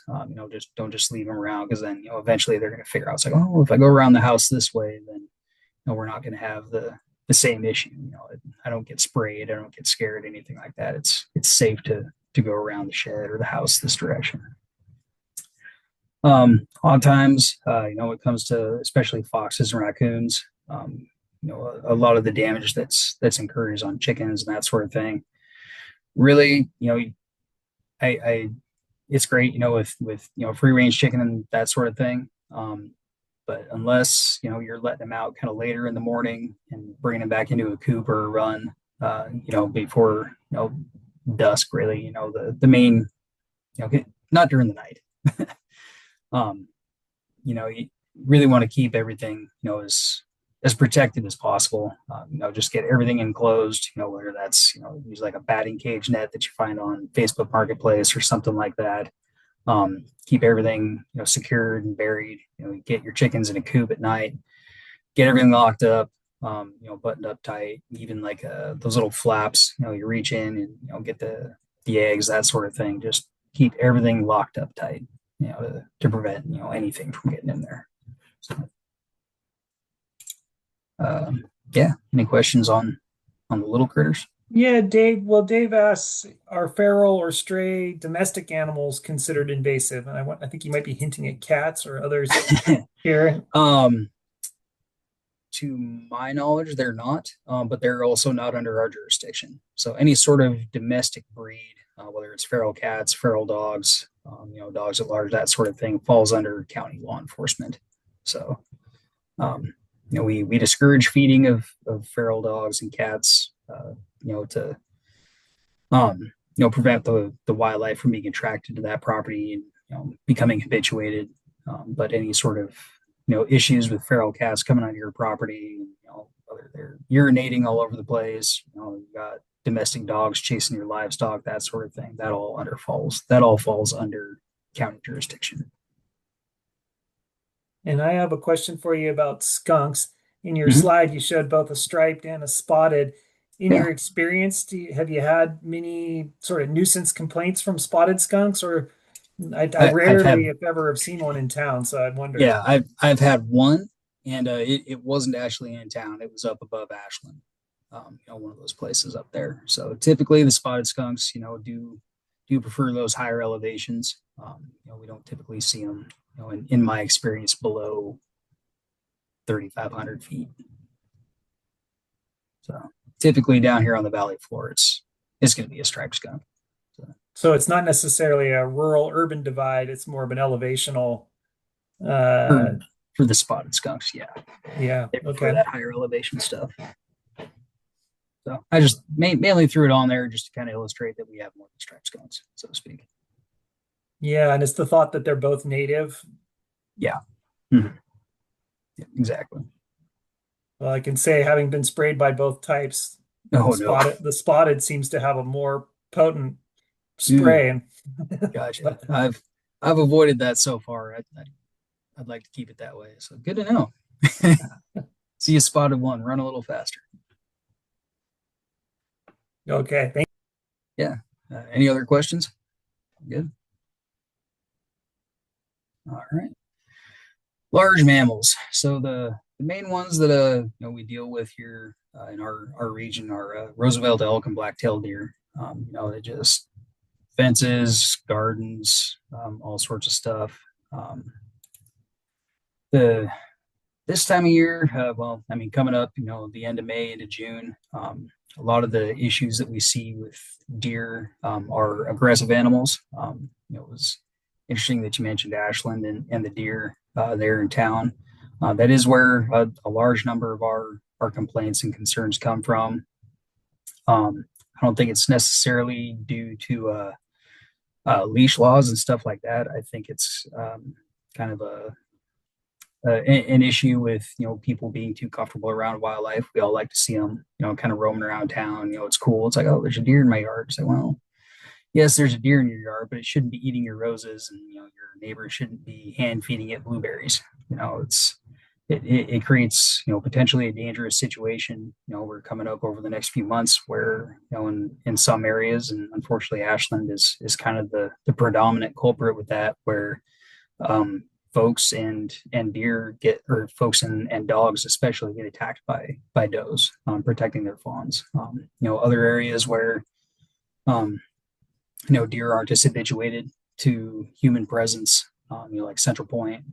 Just don't just leave them around, because then eventually they're going to figure out, it's like, oh, if I go around the house this way, then we're not going to have the same issue. I don't get sprayed, I don't get scared, anything like that. It's safe to go around the shed or the house this direction. A lot of times, when it comes to especially foxes and raccoons, a lot of the damage that's incurred on chickens and that sort of thing. Really, I it's great, with free range chicken and that sort of thing. But unless you're letting them out kind of later in the morning and bringing them back into a coop or a run, before dusk, really, the main, not during the night. You really want to keep everything, as protected as possible. Just get everything enclosed, whether that's, use like a batting cage net that you find on Facebook Marketplace or something like that. Keep everything, secured and buried. Get your chickens in a coop at night, get everything locked up, buttoned up tight. Even like those little flaps, you reach in and get the eggs, that sort of thing. Just keep everything locked up tight, to prevent anything from getting in there. So, yeah. Any questions on the little critters? Yeah, Dave. Well, Dave asks, are feral or stray domestic animals considered invasive? And I think you might be hinting at cats or others here. um, to my knowledge, they're not, but they're also not under our jurisdiction. So any sort of domestic breed, whether it's feral cats, feral dogs, dogs at large, that sort of thing, falls under county law enforcement. So, we discourage feeding of feral dogs and cats, to prevent the wildlife from being attracted to that property and becoming habituated. But any sort of issues with feral cats coming onto your property, whether they're urinating all over the place, you got domestic dogs chasing your livestock, that sort of thing, that all falls under county jurisdiction. And I have a question for you about skunks. In your Mm-hmm. slide, you showed both a striped and a spotted. In Yeah, your experience, have you had many sort of nuisance complaints from spotted skunks? Or I I've rarely, had if ever, have seen one in town, so I'd wonder. yeah, I've had one, and it wasn't actually in town. It was up above Ashland, one of those places up there. So typically the spotted skunks, do prefer those higher elevations. We don't typically see them, in my experience, below 3,500 feet. So typically down here on the valley floor, it's going to be a striped skunk. So, So it's not necessarily a rural urban divide, it's more of an elevational. Uh, for for the spotted skunks, yeah, yeah, they prefer okay. that higher elevation stuff. So I just mainly threw it on there just to kind of illustrate that we have more than striped skunks, so to speak. Yeah, and it's the thought that they're both native. Yeah. Mhm. Yeah, exactly. Well, I can say, having been sprayed by both types, Oh no. the spotted seems to have a more potent Ooh, spray. And gotcha. but I've avoided that so far. I'd like to keep it that way. So good to know. See you spotted one. Run a little faster. okay, Yeah. Any other questions? Good. All right. Large mammals. So the main ones that we deal with here in our region are Roosevelt elk and black-tailed deer. They just fences, gardens, all sorts of stuff. The This time of year, well, I mean, coming up, the end of May into June, a lot of the issues that we see with deer are aggressive animals. It was interesting that you mentioned Ashland and the deer there in town. That is where a large number of our complaints and concerns come from. I don't think it's necessarily due to leash laws and stuff like that. I think it's kind of an issue with people being too comfortable around wildlife. We all like to see them, kind of roaming around town. It's cool. It's like, oh, there's a deer in my yard. It's like, well, yes, there's a deer in your yard, but it shouldn't be eating your roses, and your neighbor shouldn't be hand feeding it blueberries. It creates potentially a dangerous situation. We're coming up over the next few months where in some areas, and unfortunately Ashland is kind of the predominant culprit with that, where um, folks and deer get, or folks and dogs especially, get attacked by does protecting their fawns. Other areas where deer aren't as habituated to human presence, like Central Point,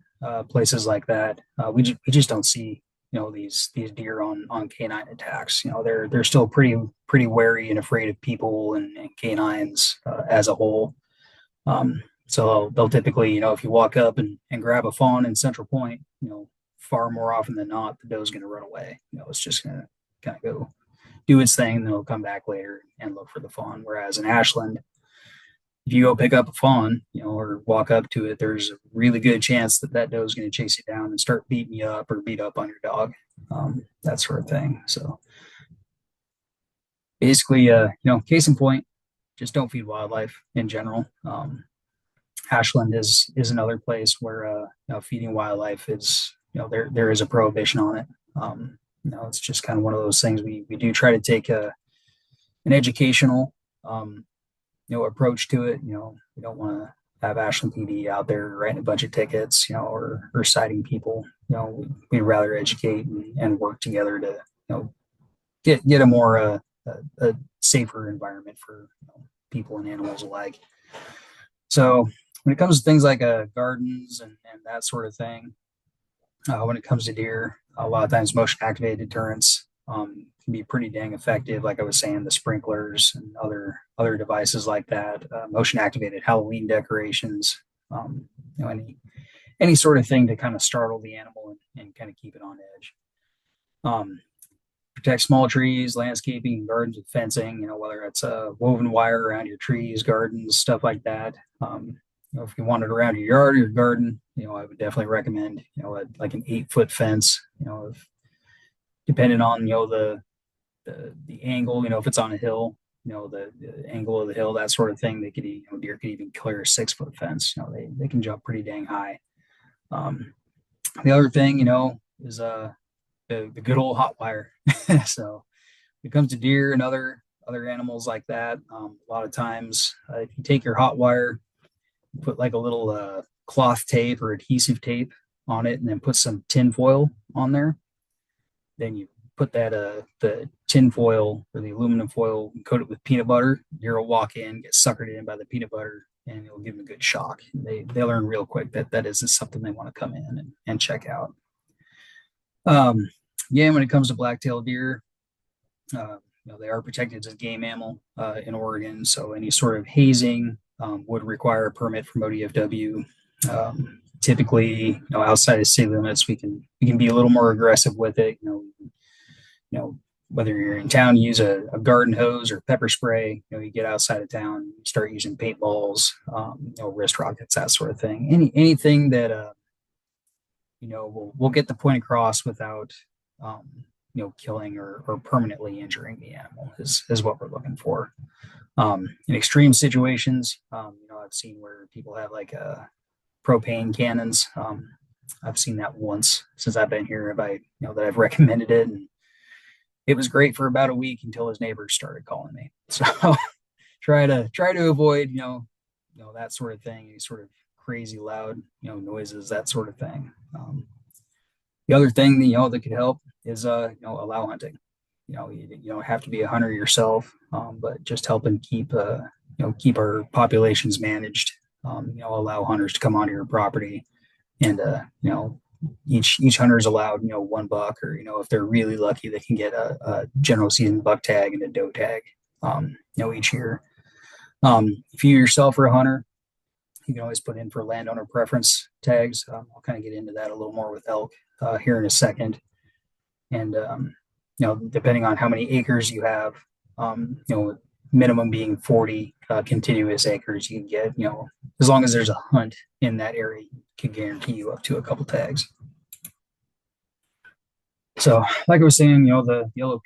places like that. We just don't see these deer on canine attacks. They're still pretty wary and afraid of people and canines as a whole. So they'll typically, if you walk up and grab a fawn in Central Point, far more often than not, the doe's going to run away. It's just going to kind of go do its thing, and then it'll come back later and look for the fawn. Whereas in Ashland, if you go pick up a fawn, or walk up to it, there's a really good chance that doe is going to chase you down and start beating you up or beat up on your dog, that sort of thing. So basically, case in point, just don't feed wildlife in general. Ashland is another place where feeding wildlife is there is a prohibition on it. It's just kind of one of those things we do try to take an educational approach to it. We don't want to have Ashland PD out there writing a bunch of tickets, or citing people. We'd rather educate and work together to get a more a safer environment for people and animals alike. So when it comes to things like gardens and that sort of thing, when it comes to deer, a lot of times motion activated deterrents can be pretty dang effective. Like I was saying, the sprinklers and other devices like that, motion activated Halloween decorations, any sort of thing to kind of startle the animal and kind of keep it on edge. Protect small trees, landscaping, gardens with fencing. Whether it's woven wire around your trees, gardens, stuff like that. If you want it around your yard or your garden, I would definitely recommend, like an 8-foot fence. Depending on the angle, if it's on a hill, the angle of the hill, that sort of thing. They could, deer could even clear a 6-foot fence. They can jump pretty dang high. The other thing, is the good old hot wire. So when it comes to deer and other animals like that, a lot of times if you take your hot wire, put like a little cloth tape or adhesive tape on it, and then put some tin foil on there. Then you put that the tin foil or the aluminum foil, coat it with peanut butter. Deer will walk in, get suckered in by the peanut butter, and it'll give them a good shock. They learn real quick that isn't something they want to come in and check out. Yeah, when it comes to black-tailed deer, they are protected as a game mammal in Oregon. So any sort of hazing would require a permit from ODFW. Typically, outside of city limits, we can be a little more aggressive with it. Whether you're in town, use a garden hose or pepper spray. You get outside of town, start using paintballs, wrist rockets, that sort of thing. Anything that we'll get the point across without killing or permanently injuring the animal is what we're looking for. In extreme situations, I've seen where people have like propane cannons. I've seen that once since I've been here. That I've recommended it, and it was great for about a week until his neighbors started calling me. So try to avoid that sort of thing, any sort of crazy loud noises, that sort of thing. The other thing that could help is allow hunting. You don't have to be a hunter yourself, but just helping keep our populations managed. Allow hunters to come onto your property, and each hunter is allowed one buck, or if they're really lucky, they can get a general season buck tag and a doe tag each year. If you yourself are a hunter, you can always put in for landowner preference tags. I'll kind of get into that a little more with elk here in a second. And depending on how many acres you have, minimum being 40 continuous acres, you can get, as long as there's a hunt in that area, can guarantee you up to a couple tags. So like I was saying, the LOP,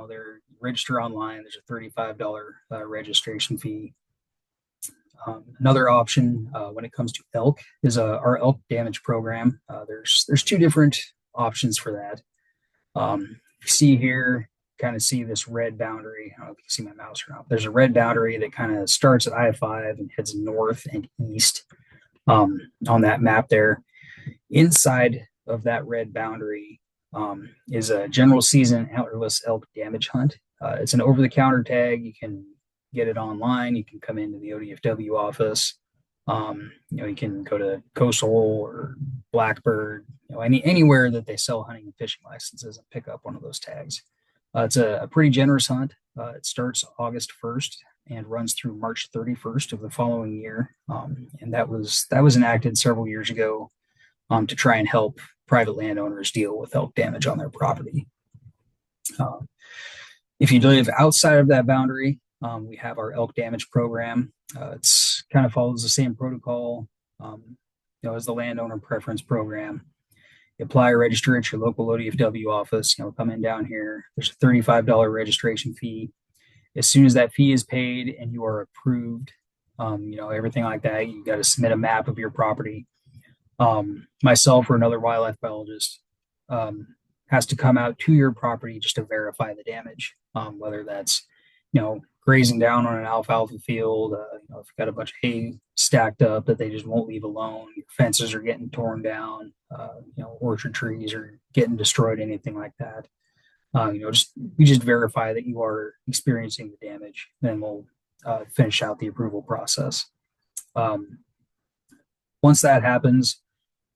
they're register online. There's a $35 registration fee. Another option when it comes to elk is our elk damage program. There's two different options for that. You see here, kind of see this red boundary. I don't know if you can see my mouse or not. There's a red boundary that kind of starts at I-5 and heads north and east on that map there. Inside of that red boundary is a general season antlerless elk damage hunt. It's an over-the-counter tag. You can get it online. You can come into the ODFW office. You can go to Coastal or Blackbird, anywhere that they sell hunting and fishing licenses and pick up one of those tags. It's a pretty generous hunt. It starts August 1st and runs through March 31st of the following year. And that was enacted several years ago to try and help private landowners deal with elk damage on their property. If you live outside of that boundary, we have our elk damage program. It's kind of follows the same protocol as the landowner preference program. You apply or register at your local ODFW office. Come in down here. There's a $35 registration fee. As soon as that fee is paid and you are approved, everything like that. You got to submit a map of your property. Myself or another wildlife biologist um, has to come out to your property just to verify the damage, whether that's grazing down on an alfalfa field. If you've got a bunch of hay stacked up that they just won't leave alone, your fences are getting torn down, orchard trees are getting destroyed, anything like that. Just we just verify that you are experiencing the damage, then we'll finish out the approval process. Um, Once that happens,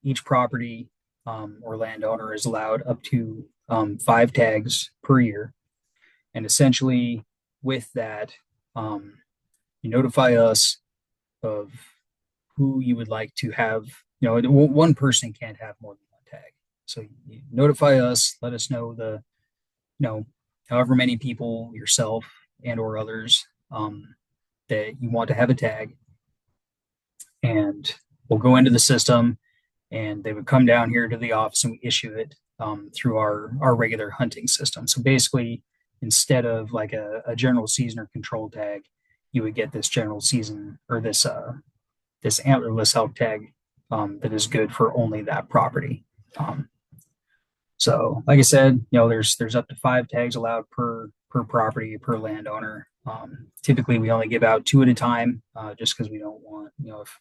each property or landowner is allowed up to 5 tags per year. And essentially, with that, um, you notify us of who you would like to have. One person can't have more than one tag. So you notify us, let us know however many people, yourself and or others, that you want to have a tag. And we'll go into the system and they would come down here to the office and we issue it through our regular hunting system. So basically, instead of like a general season or control tag, you would get this general season or this antlerless elk tag that is good for only that property. So, like I said, there's up to 5 tags allowed per property per landowner. Typically, we only give out 2 at a time, just because we don't want if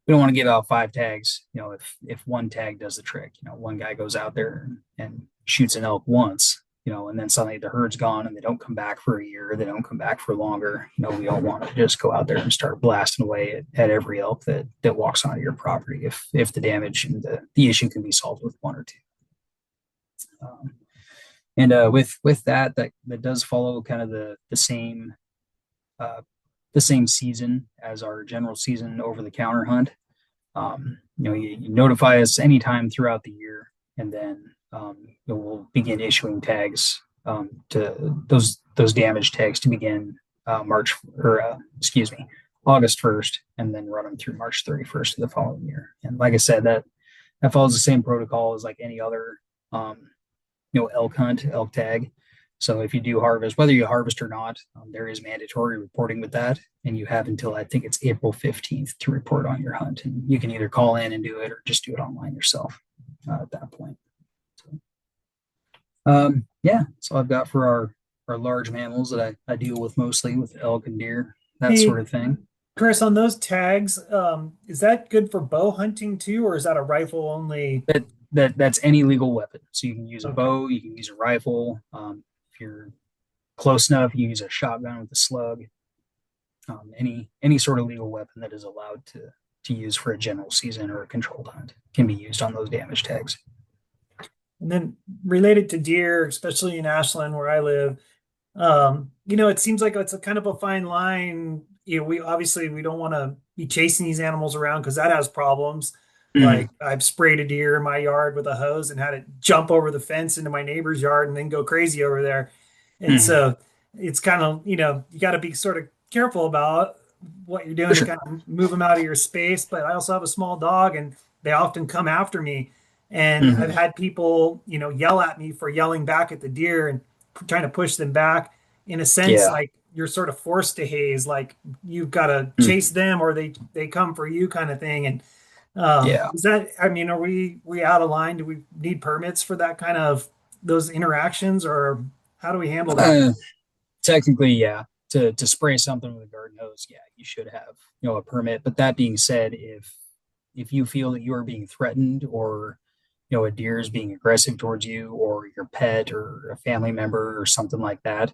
we don't want to give out 5 tags. If one tag does the trick, one guy goes out there and shoots an elk once, and then suddenly the herd's gone and they don't come back for a year, they don't come back for longer. We don't want to just go out there and start blasting away at every elk that walks onto your property if the damage and the issue can be solved with 1 or 2. And with that does follow kind of the same season as our general season over the counter hunt. You notify us anytime throughout the year, and then we'll begin issuing tags to those damage tags to begin August 1st, and then run them through March 31st of the following year. And like I said, that follows the same protocol as like any other elk hunt, elk tag. So if you do harvest, whether you harvest or not, there is mandatory reporting with that, and you have until I think it's April 15th to report on your hunt, and you can either call in and do it or just do it online yourself at that point. So I've got for our large mammals that I deal with mostly with elk and deer, that Hey, sort of thing. Chris, on those tags, is that good for bow hunting too, or is that a rifle only? That's any legal weapon. So you can use a Okay. bow, you can use a rifle. If you're close enough, you can use a shotgun with a slug. Any sort of legal weapon that is allowed to use for a general season or a controlled hunt can be used on those damage tags. And then related to deer, especially in Ashland where I live, it seems like it's a kind of a fine line. We don't want to be chasing these animals around because that has problems. Mm-hmm. Like I've sprayed a deer in my yard with a hose and had it jump over the fence into my neighbor's yard and then go crazy over there. And Mm-hmm. so it's kind of, you got to be sort of careful about what you're For doing to sure. kind of move them out of your space. But I also have a small dog and they often come after me. And I've Mm-hmm. had people, yell at me for yelling back at the deer and trying to push them back. In a sense, Yeah. like you're sort of forced to haze, like you've got to chase Mm-hmm. them or they come for you kind of thing. And Yeah. is that, I mean, are we out of line? Do we need permits for that kind of those interactions, or how do we handle that? Uh, Technically, yeah. To spray something with a garden hose, yeah, you should have a permit. But that being said, if you feel that you are being threatened or a deer is being aggressive towards you or your pet or a family member or something like that,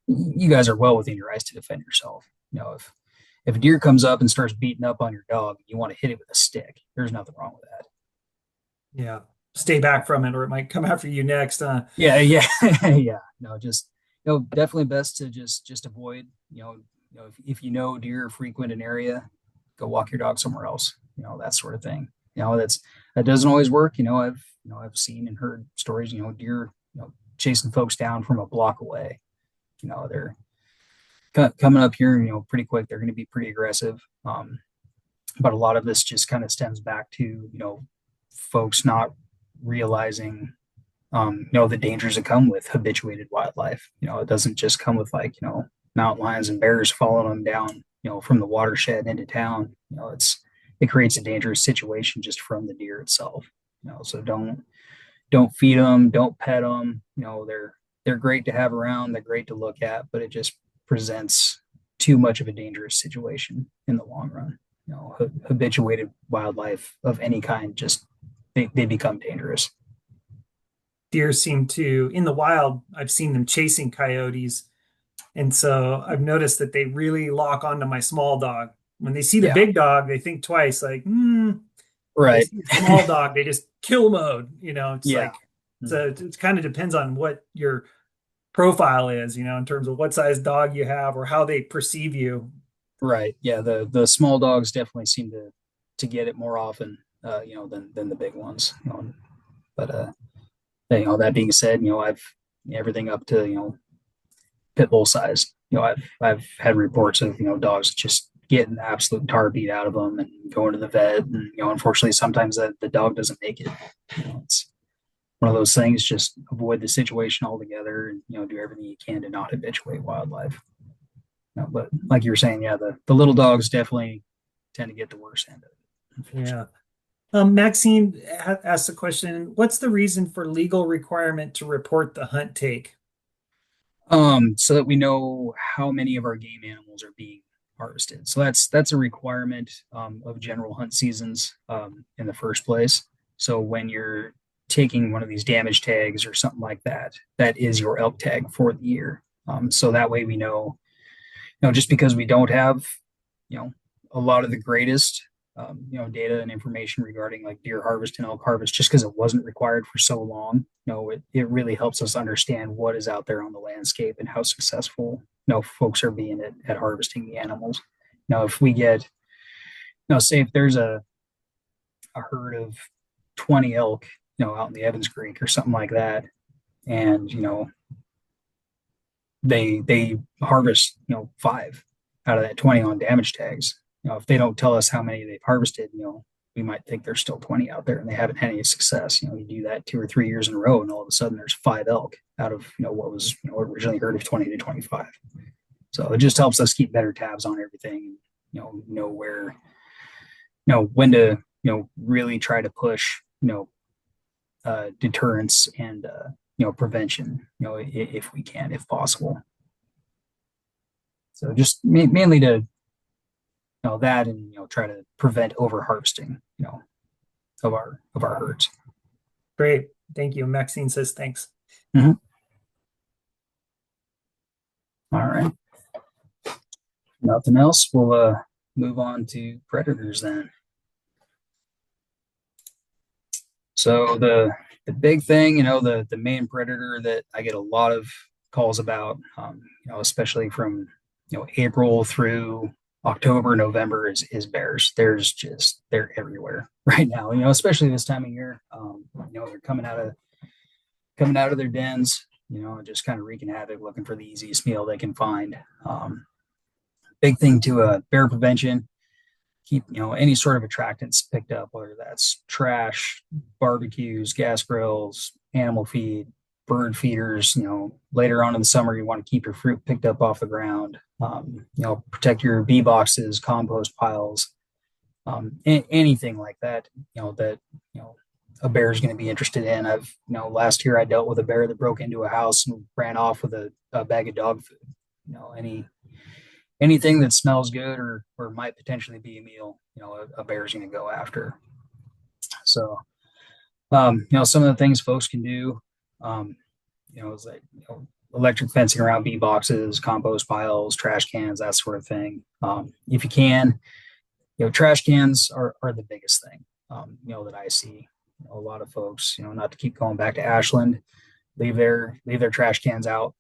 you guys are well within your rights to defend yourself. If a deer comes up and starts beating up on your dog, you want to hit it with a stick. There's nothing wrong with that. Yeah. Stay back from it, or it might come after you next. Yeah, yeah, yeah. No, just definitely best to just avoid. If deer frequent an area, go walk your dog somewhere else. That sort of thing. That doesn't always work. I've seen and heard stories. Deer chasing folks down from a block away. They're coming up here. Pretty quick. They're going to be pretty aggressive. But a lot of this just kind of stems back to folks not realizing the dangers that come with habituated wildlife. It doesn't just come with like, mountain lions and bears following them down, from the watershed into town, it creates a dangerous situation just from the deer itself. So don't feed them, don't pet them. They're great to have around, they're great to look at, but it just presents too much of a dangerous situation in the long run. Habituated wildlife of any kind just they become dangerous. Deer seem to, in the wild, I've seen them chasing coyotes. And so I've noticed that they really lock onto my small dog. When they see the Yeah, big dog, they think twice, like, they right. see a small dog, they just kill mode. It's Yeah. like, so it kind of depends on what your profile is, in terms of what size dog you have or how they perceive you. Right. Yeah. The small dogs definitely seem to get it more often, than the big ones. But that being said, I've everything up to pit bull size. I've had reports of dogs just getting the absolute tar beat out of them and going to the vet, and unfortunately sometimes the dog doesn't make it. It's one of those things. Just avoid the situation altogether, and do everything you can to not habituate wildlife. But like you were saying, yeah, the little dogs definitely tend to get the worst end of it, unfortunately. Yeah. Maxine asked the question, what's the reason for legal requirement to report the hunt take? So that we know how many of our game animals are being harvested. So that's a requirement of general hunt seasons in the first place. So when you're taking one of these damage tags or something like that, that is your elk tag for the year. So that way we know, just because we don't have, you know, a lot of the greatest, data and information regarding like deer harvest and elk harvest, just because it wasn't required for so long, it really helps us understand what is out there on the landscape and how successful, folks are being at harvesting the animals. If we get, say if there's a herd of 20 elk, out in the Evans Creek or something like that, and, they harvest, five out of that 20 on damage tags. If they don't tell us how many they've harvested, we might think there's still 20 out there and they haven't had any success. You do that 2 or 3 years in a row, and all of a sudden there's five elk out of what was originally herd of 20 to 25. So it just helps us keep better tabs on everything. Know where, when to really try to push deterrence and prevention. If we can, if possible. So just mainly to that, and try to prevent over harvesting of our herds. Great. Thank you. Maxine says thanks. Mm-hmm. All right. Nothing else. We'll move on to predators then. So the big thing, the main predator that I get a lot of calls about, especially from April through October, November is bears. They're everywhere right now. Especially this time of year. They're coming out of their dens. Just kind of wreaking havoc, looking for the easiest meal they can find. Big thing to bear prevention: keep any sort of attractants picked up, whether that's trash, barbecues, gas grills, animal feed, bird feeders. Later on in the summer, you want to keep your fruit picked up off the ground. Protect your bee boxes, compost piles, anything like that. That a bear is going to be interested in. Last year I dealt with a bear that broke into a house and ran off with a bag of dog food. Anything that smells good or might potentially be a meal, a bear is going to go after. So, some of the things folks can do, is like, electric fencing around bee boxes, compost piles, trash cans, that sort of thing. If you can, trash cans are the biggest thing, that I see. A lot of folks, not to keep going back to Ashland, leave their trash cans out,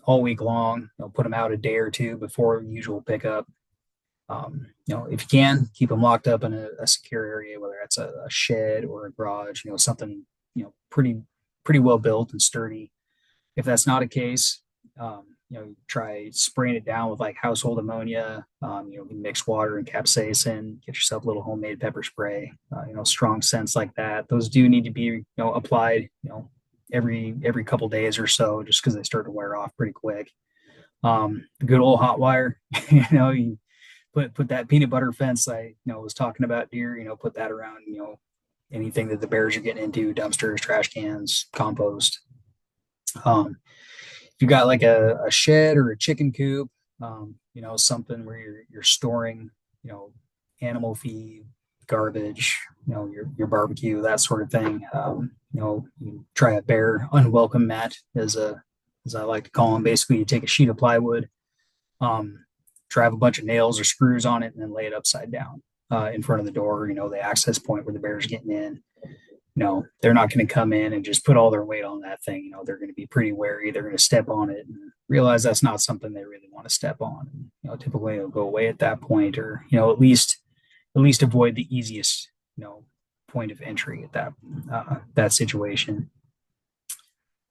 all week long. Put them out a day or two before usual pickup. If you can, keep them locked up in a secure area, whether that's a shed or a garage. Something pretty well built and sturdy. If that's not a case, try spraying it down with like household ammonia. Mix water and capsaicin. Get yourself a little homemade pepper spray. Strong scents like that. Those do need to be applied. Every couple days or so, just because they start to wear off pretty quick. The good old hot wire. You put that peanut butter fence was talking about deer, put that around, anything that the bears are getting into, dumpsters, trash cans, compost. If you got like a shed or a chicken coop, something where you're storing, you know, animal feed, garbage, your barbecue, that sort of thing. You try a bear unwelcome mat as I like to call them. Basically, you take a sheet of plywood, um, drive a bunch of nails or screws on it, and then lay it upside down in front of the door. The access point where the bear's getting in. They're not going to come in and just put all their weight on that thing. They're going to be pretty wary. They're going to step on it and realize that's not something they really want to step on. And, typically it'll go away at that point, or at least avoid the easiest point of entry at that situation.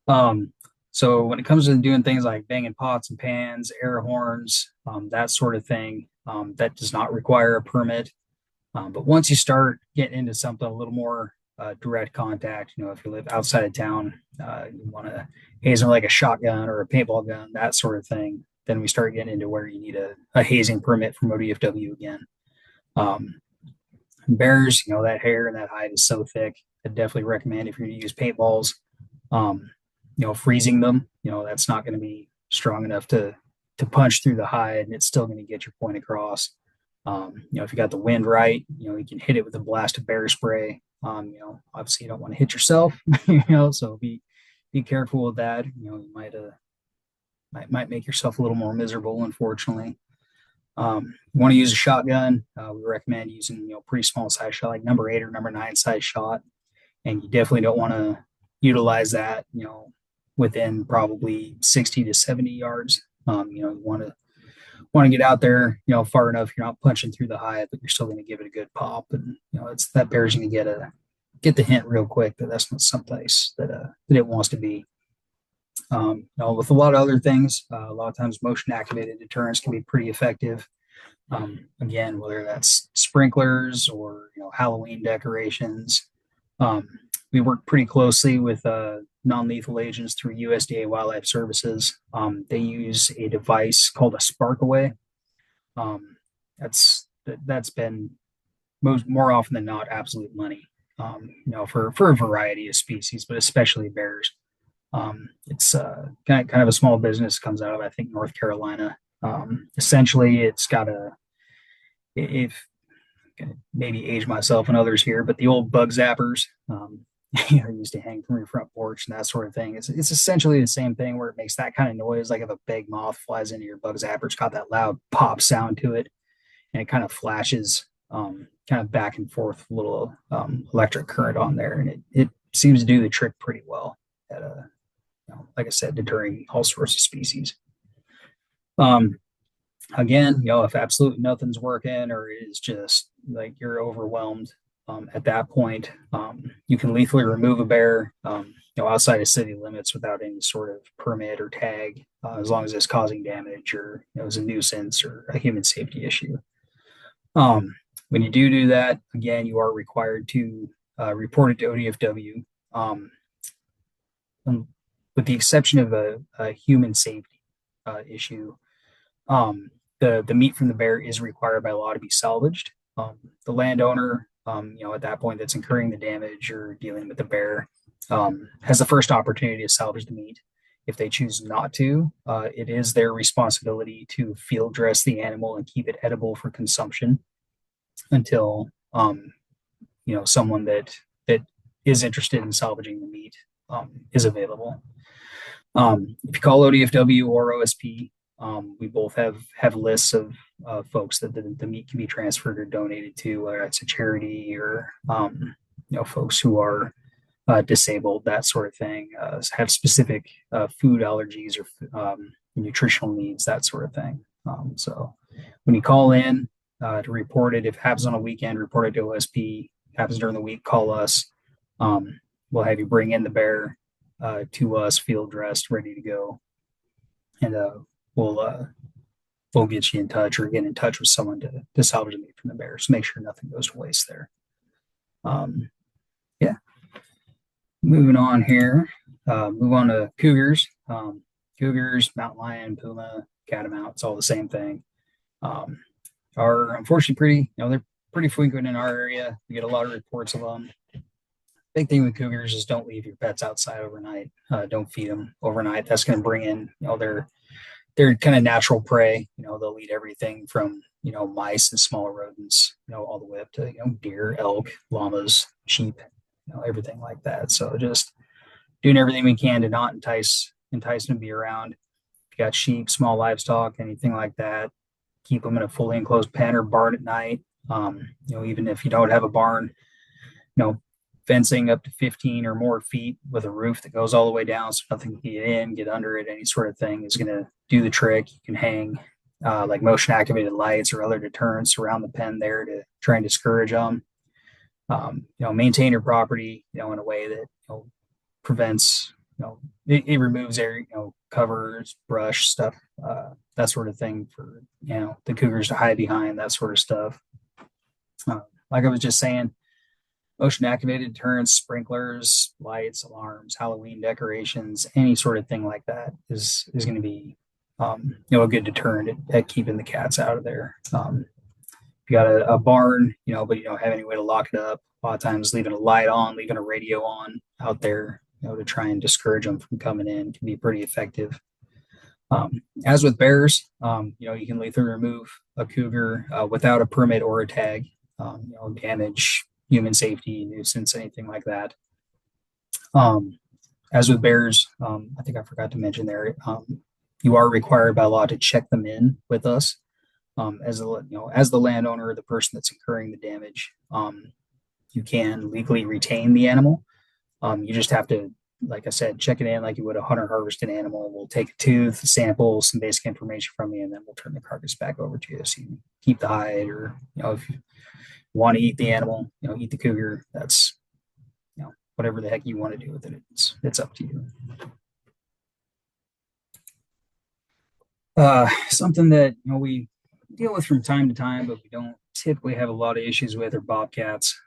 Um, so when it comes to doing things like banging pots and pans, air horns, that sort of thing, that does not require a permit. But once you start getting into something a little more direct contact, if you live outside of town, you want to haze them like a shotgun or a paintball gun, that sort of thing, then we start getting into where you need a hazing permit from ODFW again. Bears, that hair and that hide is so thick. I definitely recommend if you're going to use paintballs, freezing them, that's not going to be strong enough to punch through the hide, and it's still going to get your point across. If you got the wind right, you can hit it with a blast of bear spray. Obviously you don't want to hit yourself, so be careful with that. You might make yourself a little more miserable, unfortunately. You want to use a shotgun. We recommend using, pretty small size shot, like number 8 or number 9 size shot. And you definitely don't want to utilize that, within probably 60 to 70 yards. You want to get out there, far enough you're not punching through the hide, but you're still going to give it a good pop, and it's that bear's going to get the hint real quick that that's not someplace that it wants to be. With a lot of other things, a lot of times motion activated deterrence can be pretty effective. Again, whether that's sprinklers or Halloween decorations. We work pretty closely with non-lethal agents through USDA Wildlife Services. They use a device called a Sparkaway. Um, that's been more often than not absolute money. For a variety of species, but especially bears. It's kind of a small business, comes out of, I think, North Carolina. Essentially, it's got if maybe age myself and others here, but the old bug zappers, used to hang from your front porch and that sort of thing. It's essentially the same thing, where it makes that kind of noise, like if a big moth flies into your bug zapper. It's got that loud pop sound to it, and it kind of flashes kind of back and forth, a little electric current on there, and it seems to do the trick pretty well at like I said, deterring all sorts of species. Again, if absolutely nothing's working, or it's just like you're overwhelmed, at that point, you can lethally remove a bear, outside of city limits without any sort of permit or tag, as long as it's causing damage, or is a nuisance or a human safety issue. When you do that, again, you are required to report it to ODFW. With the exception of a human safety issue, the meat from the bear is required by law to be salvaged. The landowner, at that point that's incurring the damage or dealing with the bear, has the first opportunity to salvage the meat. If they choose not to, it is their responsibility to field dress the animal and keep it edible for consumption until someone that is interested in salvaging the meat is available. If you call ODFW or OSP, we both have lists of folks that the meat can be transferred or donated to, whether it's a charity or folks who are disabled, that sort of thing, have specific food allergies or nutritional needs, that sort of thing. So when you call in to report it, if it happens on a weekend, report it to OSP. Happens during the week, call us. We'll have you bring in the bear to us, field dressed, ready to go, and we'll get you in touch or get in touch with someone to salvage the meat from the bear. So make sure nothing goes to waste there. Yeah. Moving on here, move on to cougars. Cougars, mountain lion, puma, catamount, it's all the same thing. are unfortunately they're pretty frequent in our area. We get a lot of reports of them. Big thing with cougars is don't leave your pets outside overnight. Don't feed them overnight. That's going to bring in, they're kind of natural prey. They'll eat everything from, mice and smaller rodents, all the way up to, deer, elk, llamas, sheep, everything like that. So just doing everything we can to not entice them to be around. If you got sheep, small livestock, anything like that, keep them in a fully enclosed pen or barn at night. Even if you don't have a barn, know, fencing up to 15 or more feet with a roof that goes all the way down so nothing can get in, get under it, any sort of thing is going to do the trick. You can hang like motion activated lights or other deterrents around the pen there to try and discourage them. Maintain your property, in a way that, prevents, it removes air, covers, brush, stuff, that sort of thing for, the cougars to hide behind, that sort of stuff. Like I was just saying, motion activated deterrents, sprinklers, lights, alarms, Halloween decorations, any sort of thing like that is going to be, a good deterrent at keeping the cats out of there. If you got a barn, but you don't have any way to lock it up, a lot of times leaving a light on, leaving a radio on out there, to try and discourage them from coming in can be pretty effective. As with bears, you can lethally remove a cougar without a permit or a tag, damage human safety, nuisance, anything like that. As with bears, I think I forgot to mention there, you are required by law to check them in with us as the landowner or the person that's incurring the damage. You can legally retain the animal. You just have to, like I said, check it in like you would a hunter harvested animal. We'll take a tooth, sample, some basic information from you, and then we'll turn the carcass back over to you. So you keep the hide, or if you want to eat the animal, eat the cougar. That's, whatever the heck you want to do with it. It's up to you. Something that we deal with from time to time, but we don't typically have a lot of issues with are bobcats.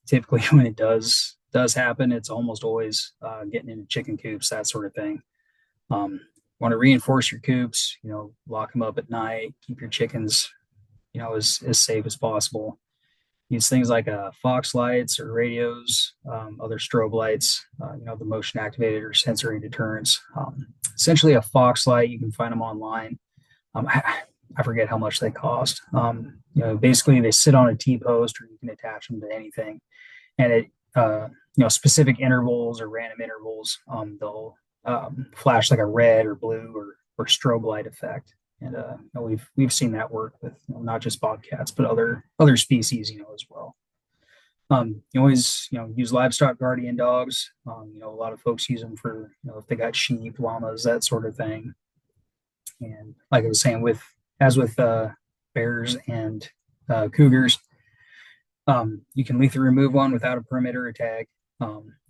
Typically, when it does happen, it's almost always getting into chicken coops, that sort of thing. Want to reinforce your coops, lock them up at night, keep your chickens, as safe as possible. Use things like fox lights or radios, other strobe lights, the motion activated or sensory deterrents. Essentially, a fox light, you can find them online. I forget how much they cost. Basically, they sit on a T-post, or you can attach them to anything, and it specific intervals or random intervals, they'll flash like a red or blue or strobe light effect. And we've seen that work with not just bobcats but other species, as well. You always use livestock guardian dogs. A lot of folks use them for if they got sheep, llamas, that sort of thing. And like I was saying, with bears and cougars, you can lethally remove one without a permit or a tag.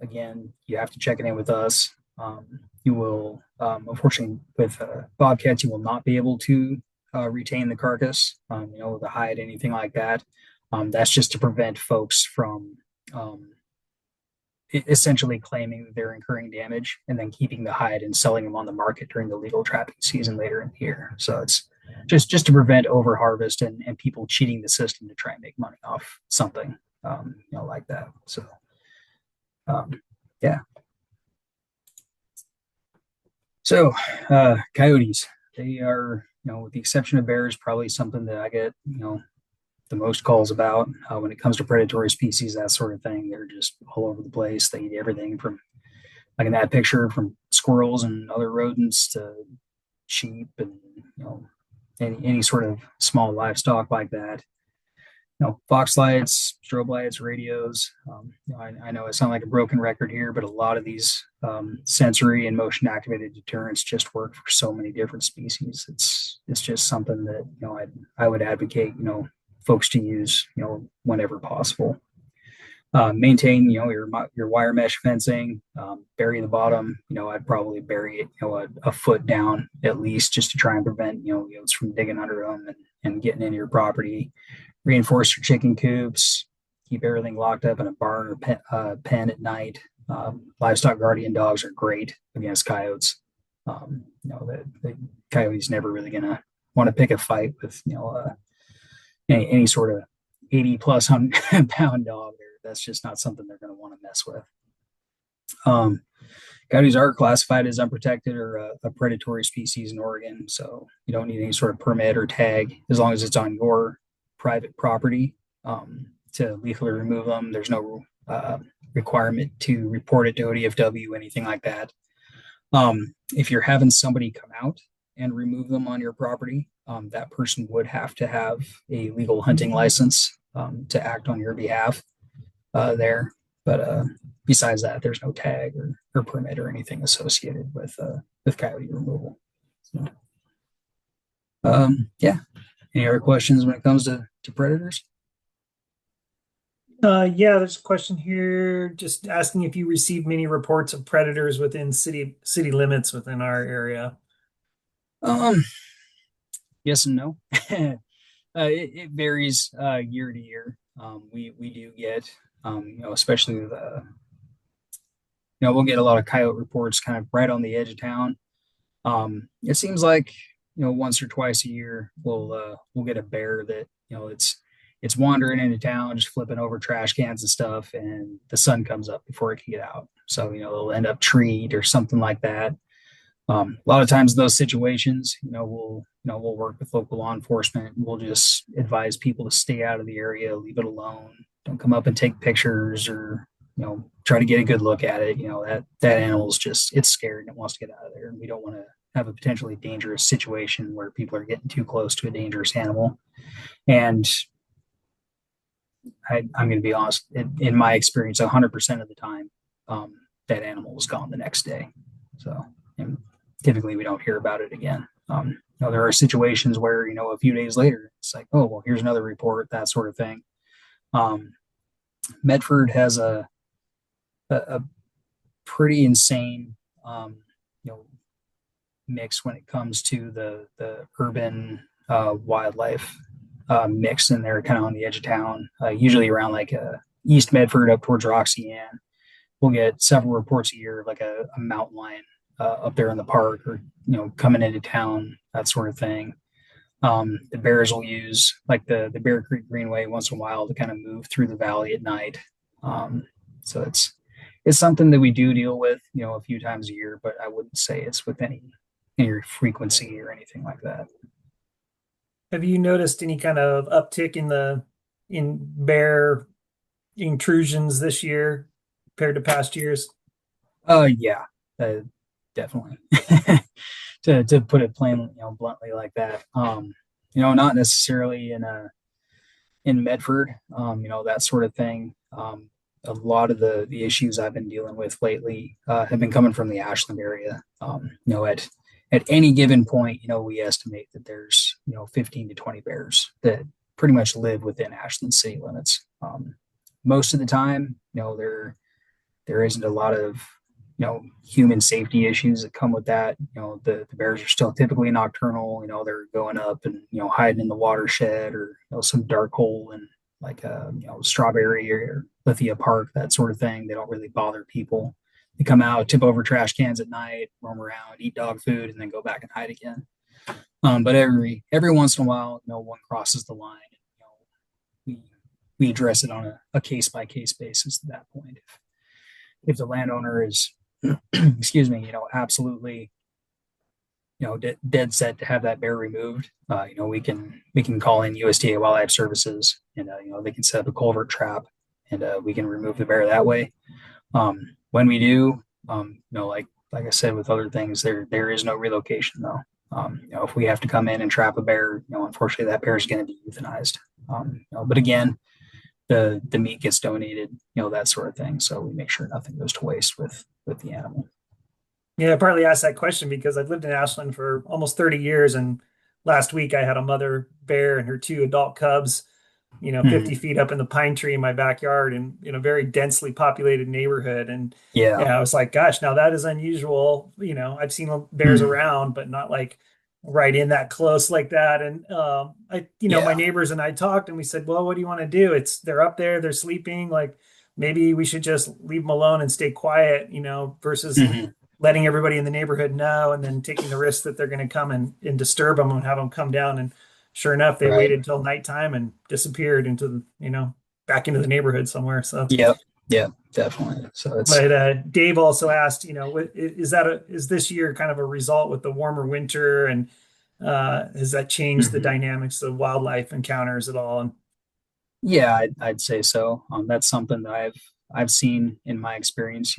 Again, you have to check it in with us. You will, unfortunately, with bobcats, you will not be able to retain the carcass, the hide, anything like that. That's just to prevent folks from essentially claiming that they're incurring damage and then keeping the hide and selling them on the market during the legal trapping season later in the year. So it's just to prevent over harvest and people cheating the system to try and make money off something, like that. So, yeah. So, coyotes, they are, with the exception of bears, probably something that I get, the most calls about when it comes to predatory species, that sort of thing. They're just all over the place. They eat everything from, like in that picture, from squirrels and other rodents to sheep and, any sort of small livestock like that. Fox lights, strobe lights, radios. I know I sound like a broken record here, but a lot of these sensory and motion activated deterrents just work for so many different species. It's just something that I would advocate folks to use whenever possible. Maintain your wire mesh fencing. Bury the bottom. I'd probably bury it a foot down at least, just to try and prevent yields from digging under them and getting into your property. Reinforce your chicken coops, keep everything locked up in a barn or pen at night. Livestock guardian dogs are great against coyotes. The coyote's never really going to want to pick a fight with, any sort of 80 plus pound dog, that's just not something they're going to want to mess with. Coyotes are classified as unprotected or a predatory species in Oregon, so you don't need any sort of permit or tag as long as it's on your private property to legally remove them. There's no requirement to report it to ODFW, anything like that. If you're having somebody come out and remove them on your property, that person would have to have a legal hunting license to act on your behalf there. But besides that, there's no tag or permit or anything associated with coyote removal. So, yeah. Any other questions when it comes to predators? Yeah, there's a question here just asking if you received many reports of predators within city limits within our area. Um, yes and no. It varies year to year. We do get especially the we'll get a lot of coyote reports kind of right on the edge of town. It seems like once or twice a year we'll get a bear that it's wandering into town, just flipping over trash cans and stuff, and the sun comes up before it can get out. So they'll end up treed or something like that. A lot of times in those situations, we'll work with local law enforcement. We'll just advise people to stay out of the area, leave it alone. Don't come up and take pictures or try to get a good look at it. That animal's just it's scared and it wants to get out of there, and we don't want to have a potentially dangerous situation where people are getting too close to a dangerous animal. And I'm going to be honest, in my experience, 100% of the time, that animal was gone the next day. So, and typically we don't hear about it again. There are situations where, a few days later, it's like, oh, well, here's another report, that sort of thing. Medford has a pretty insane, mix when it comes to the urban wildlife mix, and they're kind of on the edge of town, usually around like East Medford up towards Roxanne. We'll get several reports a year of like a mountain lion up there in the park, or coming into town, that sort of thing. The bears will use like the Bear Creek Greenway once in a while to kind of move through the valley at night. So it's something that we do deal with, a few times a year, but I wouldn't say it's with any frequency or anything like that. Have you noticed any kind of uptick in bear intrusions this year compared to past years? Yeah, definitely. To put it plainly, bluntly like that. Not necessarily in Medford, that sort of thing. A lot of the issues I've been dealing with lately have been coming from the Ashland area. At any given point, we estimate that there's 15 to 20 bears that pretty much live within Ashland city limits. Most of the time, there isn't a lot of human safety issues that come with that. The bears are still typically nocturnal. They're going up and hiding in the watershed, or some dark hole in like Strawberry or Lithia Park, that sort of thing. They don't really bother people. They come out, tip over trash cans at night, roam around, eat dog food, and then go back and hide again. But every once in a while, one crosses the line. We address it on a case by case basis at that point. If the landowner is excuse me, absolutely, dead set to have that bear removed, we can call in USDA Wildlife Services, and they can set up a culvert trap, and we can remove the bear that way. When we do, like I said with other things, there is no relocation though. If we have to come in and trap a bear, unfortunately that bear is going to be euthanized. But again, the meat gets donated, that sort of thing. So we make sure nothing goes to waste with the animal. Yeah, I partly asked that question because I've lived in Ashland for almost 30 years, and last week I had a mother bear and her two adult cubs, 50 feet up in the pine tree in my backyard in a very densely populated neighborhood. And Yeah. yeah, I was like, gosh, now that is unusual. I've seen bears around, but not like right in that close like that. And my Yeah. neighbors and I talked, and we said, well, what do you want to do? They're up there, they're sleeping. Like maybe we should just leave them alone and stay quiet, versus Mhm. letting everybody in the neighborhood know and then taking the risk that they're going to come and disturb them and have them come down and sure enough, they Right. waited till nighttime and disappeared into the, back into the neighborhood somewhere. So, Yep. Yeah, definitely. So it's but Dave also asked, is this year kind of a result with the warmer winter, and has that changed the mhm. dynamics of wildlife encounters at all? And Yeah, I'd say so. That's something that I've seen in my experience.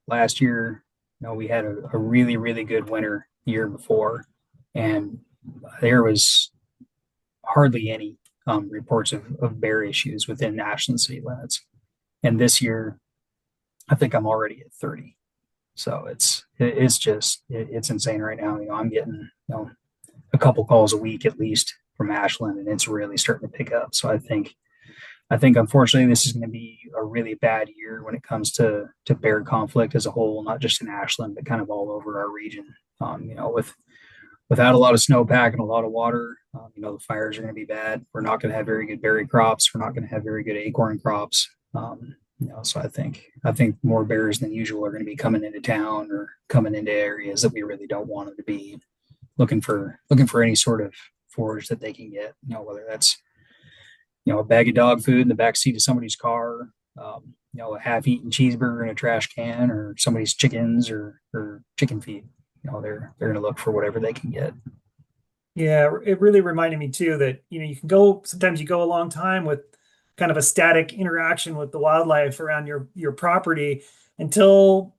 Last year, we had a really, really good winter the year before, and there was hardly any reports of bear issues within Ashland city limits. And this year, I think I'm already at 30. So it's insane right now. I'm getting a couple calls a week at least from Ashland, and it's really starting to pick up. So I think unfortunately this is going to be a really bad year when it comes to bear conflict as a whole, not just in Ashland, but kind of all over our region. Without a lot of snowpack and a lot of water, the fires are going to be bad. We're not going to have very good berry crops. We're not going to have very good acorn crops. So I think more bears than usual are going to be coming into town or coming into areas that we really don't want them to be, looking for any sort of forage that they can get. Whether that's a bag of dog food in the back seat of somebody's car, a half-eaten cheeseburger in a trash can, or somebody's chickens or chicken feed. They're going to look for whatever they can get. yeah, it really reminded me too that, sometimes you go a long time with kind of a static interaction with the wildlife around your property until,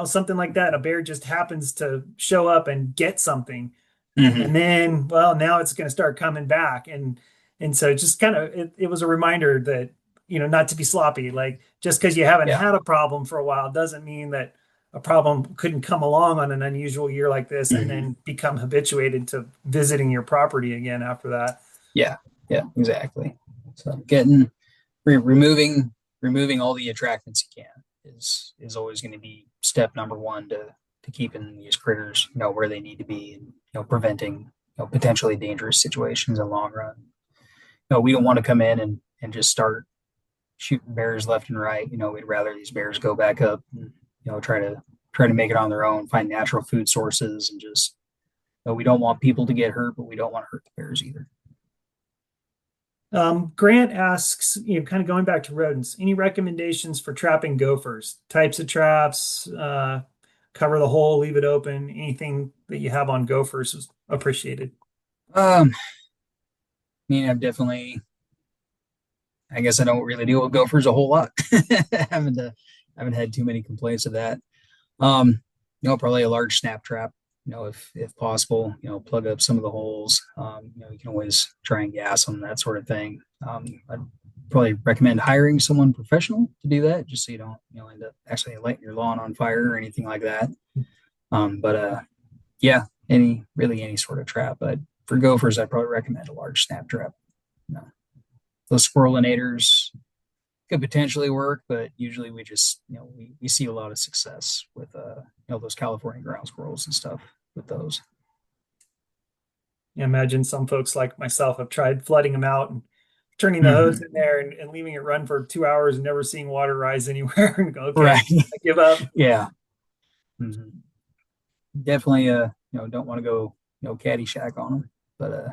something like that, a bear just happens to show up and get something. Mm-hmm. And then, well, now it's going to start coming back. And so just kind of, it was a reminder that, not to be sloppy. Like, just because you haven't Yeah. had a problem for a while doesn't mean that a problem couldn't come along on an unusual year like this and Mm-hmm. then become habituated to visiting your property again after that. Yeah. Yeah. Exactly. So removing all the attractants you can is always going to be step number one to keeping these critters where they need to be, and preventing potentially dangerous situations in the long run. We don't want to come in and just start shooting bears left and right. We'd rather these bears go back up and try to make it on their own, find natural food sources, and just we don't want people to get hurt, but we don't want to hurt the bears either. Grant asks, kind of going back to rodents, any recommendations for trapping gophers? Types of traps, cover the hole, leave it open. Anything that you have on gophers is appreciated. I mean, I guess I don't really deal with gophers a whole lot. I haven't had too many complaints of that. Probably a large snap trap, if possible, plug up some of the holes. You can always try and gas them, that sort of thing. I'd probably recommend hiring someone professional to do that, just so you don't, end up actually lighting your lawn on fire or anything like that. But yeah, any sort of trap. But for gophers, I'd probably recommend a large snap trap. You know, those squirrelinators could potentially work, but usually we just, we see a lot of success with, those California ground squirrels and stuff with those. I imagine some folks like myself have tried flooding them out and turning the hose Mm-hmm. in there and leaving it run for 2 hours and never seeing water rise anywhere and go, Right. okay, I give up. Yeah. Mm-hmm. Definitely, don't want to go, Caddyshack on them, but,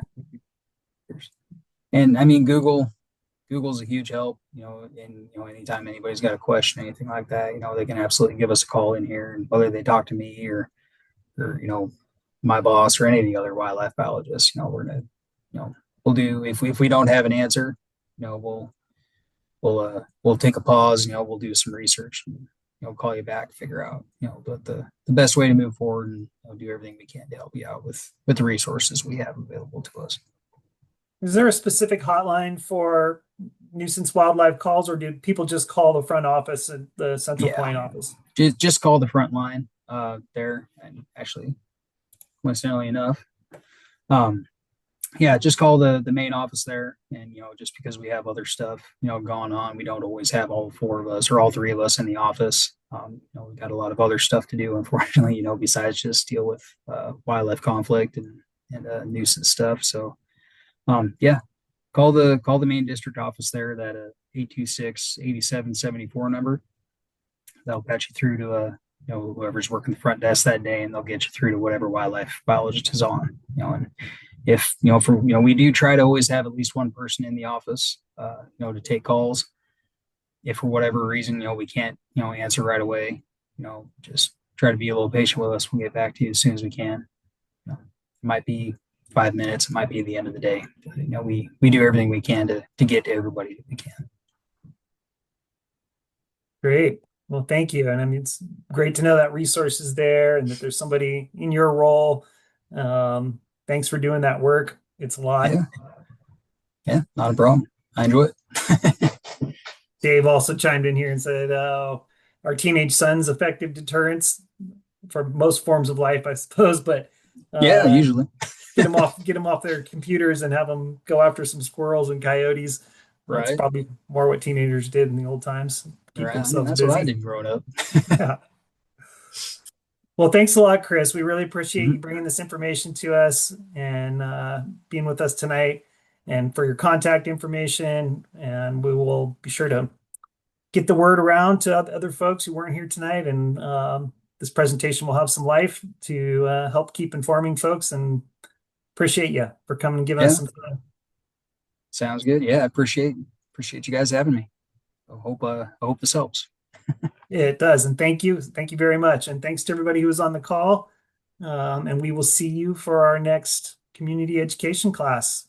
and I mean, Google's a huge help, and anytime anybody's got a question, anything like that, they can absolutely give us a call in here, and whether they talk to me or my boss or any of the other wildlife biologists, we're gonna, we'll do if we don't have an answer, we'll take a pause, we'll do some research and call you back, figure out, but the best way to move forward, and do everything we can to help you out with the resources we have available to us. Is there a specific hotline for nuisance wildlife calls, or do people just call the front office at the Central Yeah, Point office? just call the front line there, and actually, coincidentally enough, um, yeah, just call the main office there. And just because we have other stuff going on, we don't always have all four of us or all three of us in the office. We've got a lot of other stuff to do, unfortunately, besides just deal with wildlife conflict and nuisance stuff. So yeah, call the main district office there, that 826-8774 number. That'll patch you through to whoever's working the front desk that day, and they'll get you through to whatever wildlife biologist is on. And if for we do try to always have at least one person in the office, to take calls. If for whatever reason we can't answer right away, just try to be a little patient with us. We'll get back to you as soon as we can. It might be 5 minutes, it might be the end of the day. But, we do everything we can to get to everybody that we can. Great. Well, thank you. And I mean, it's great to know that resource is there and that there's somebody in your role. Thanks for doing that work. It's a lot. Yeah, yeah, not a problem. I enjoy it. Dave also chimed in here and said, our teenage son's effective deterrence for most forms of life, I suppose, but Yeah, uh, usually. get them off their computers and have them go after some squirrels and coyotes. That's Right, probably more what teenagers did in the old times, keep right. I mean, themselves that's what I busy. did growing up. Yeah. Well, thanks a lot, Chris. We really appreciate you Mhm. bringing this information to us and being with us tonight and for your contact information. And we will be sure to get the word around to other folks who weren't here tonight. And this presentation will have some life to help keep informing folks. And appreciate you for coming and giving us Yeah, some time. sounds good. Yeah, I appreciate you guys having me. I hope this helps. It does. And thank you. Thank you very much. And thanks to everybody who was on the call. And we will see you for our next community education class.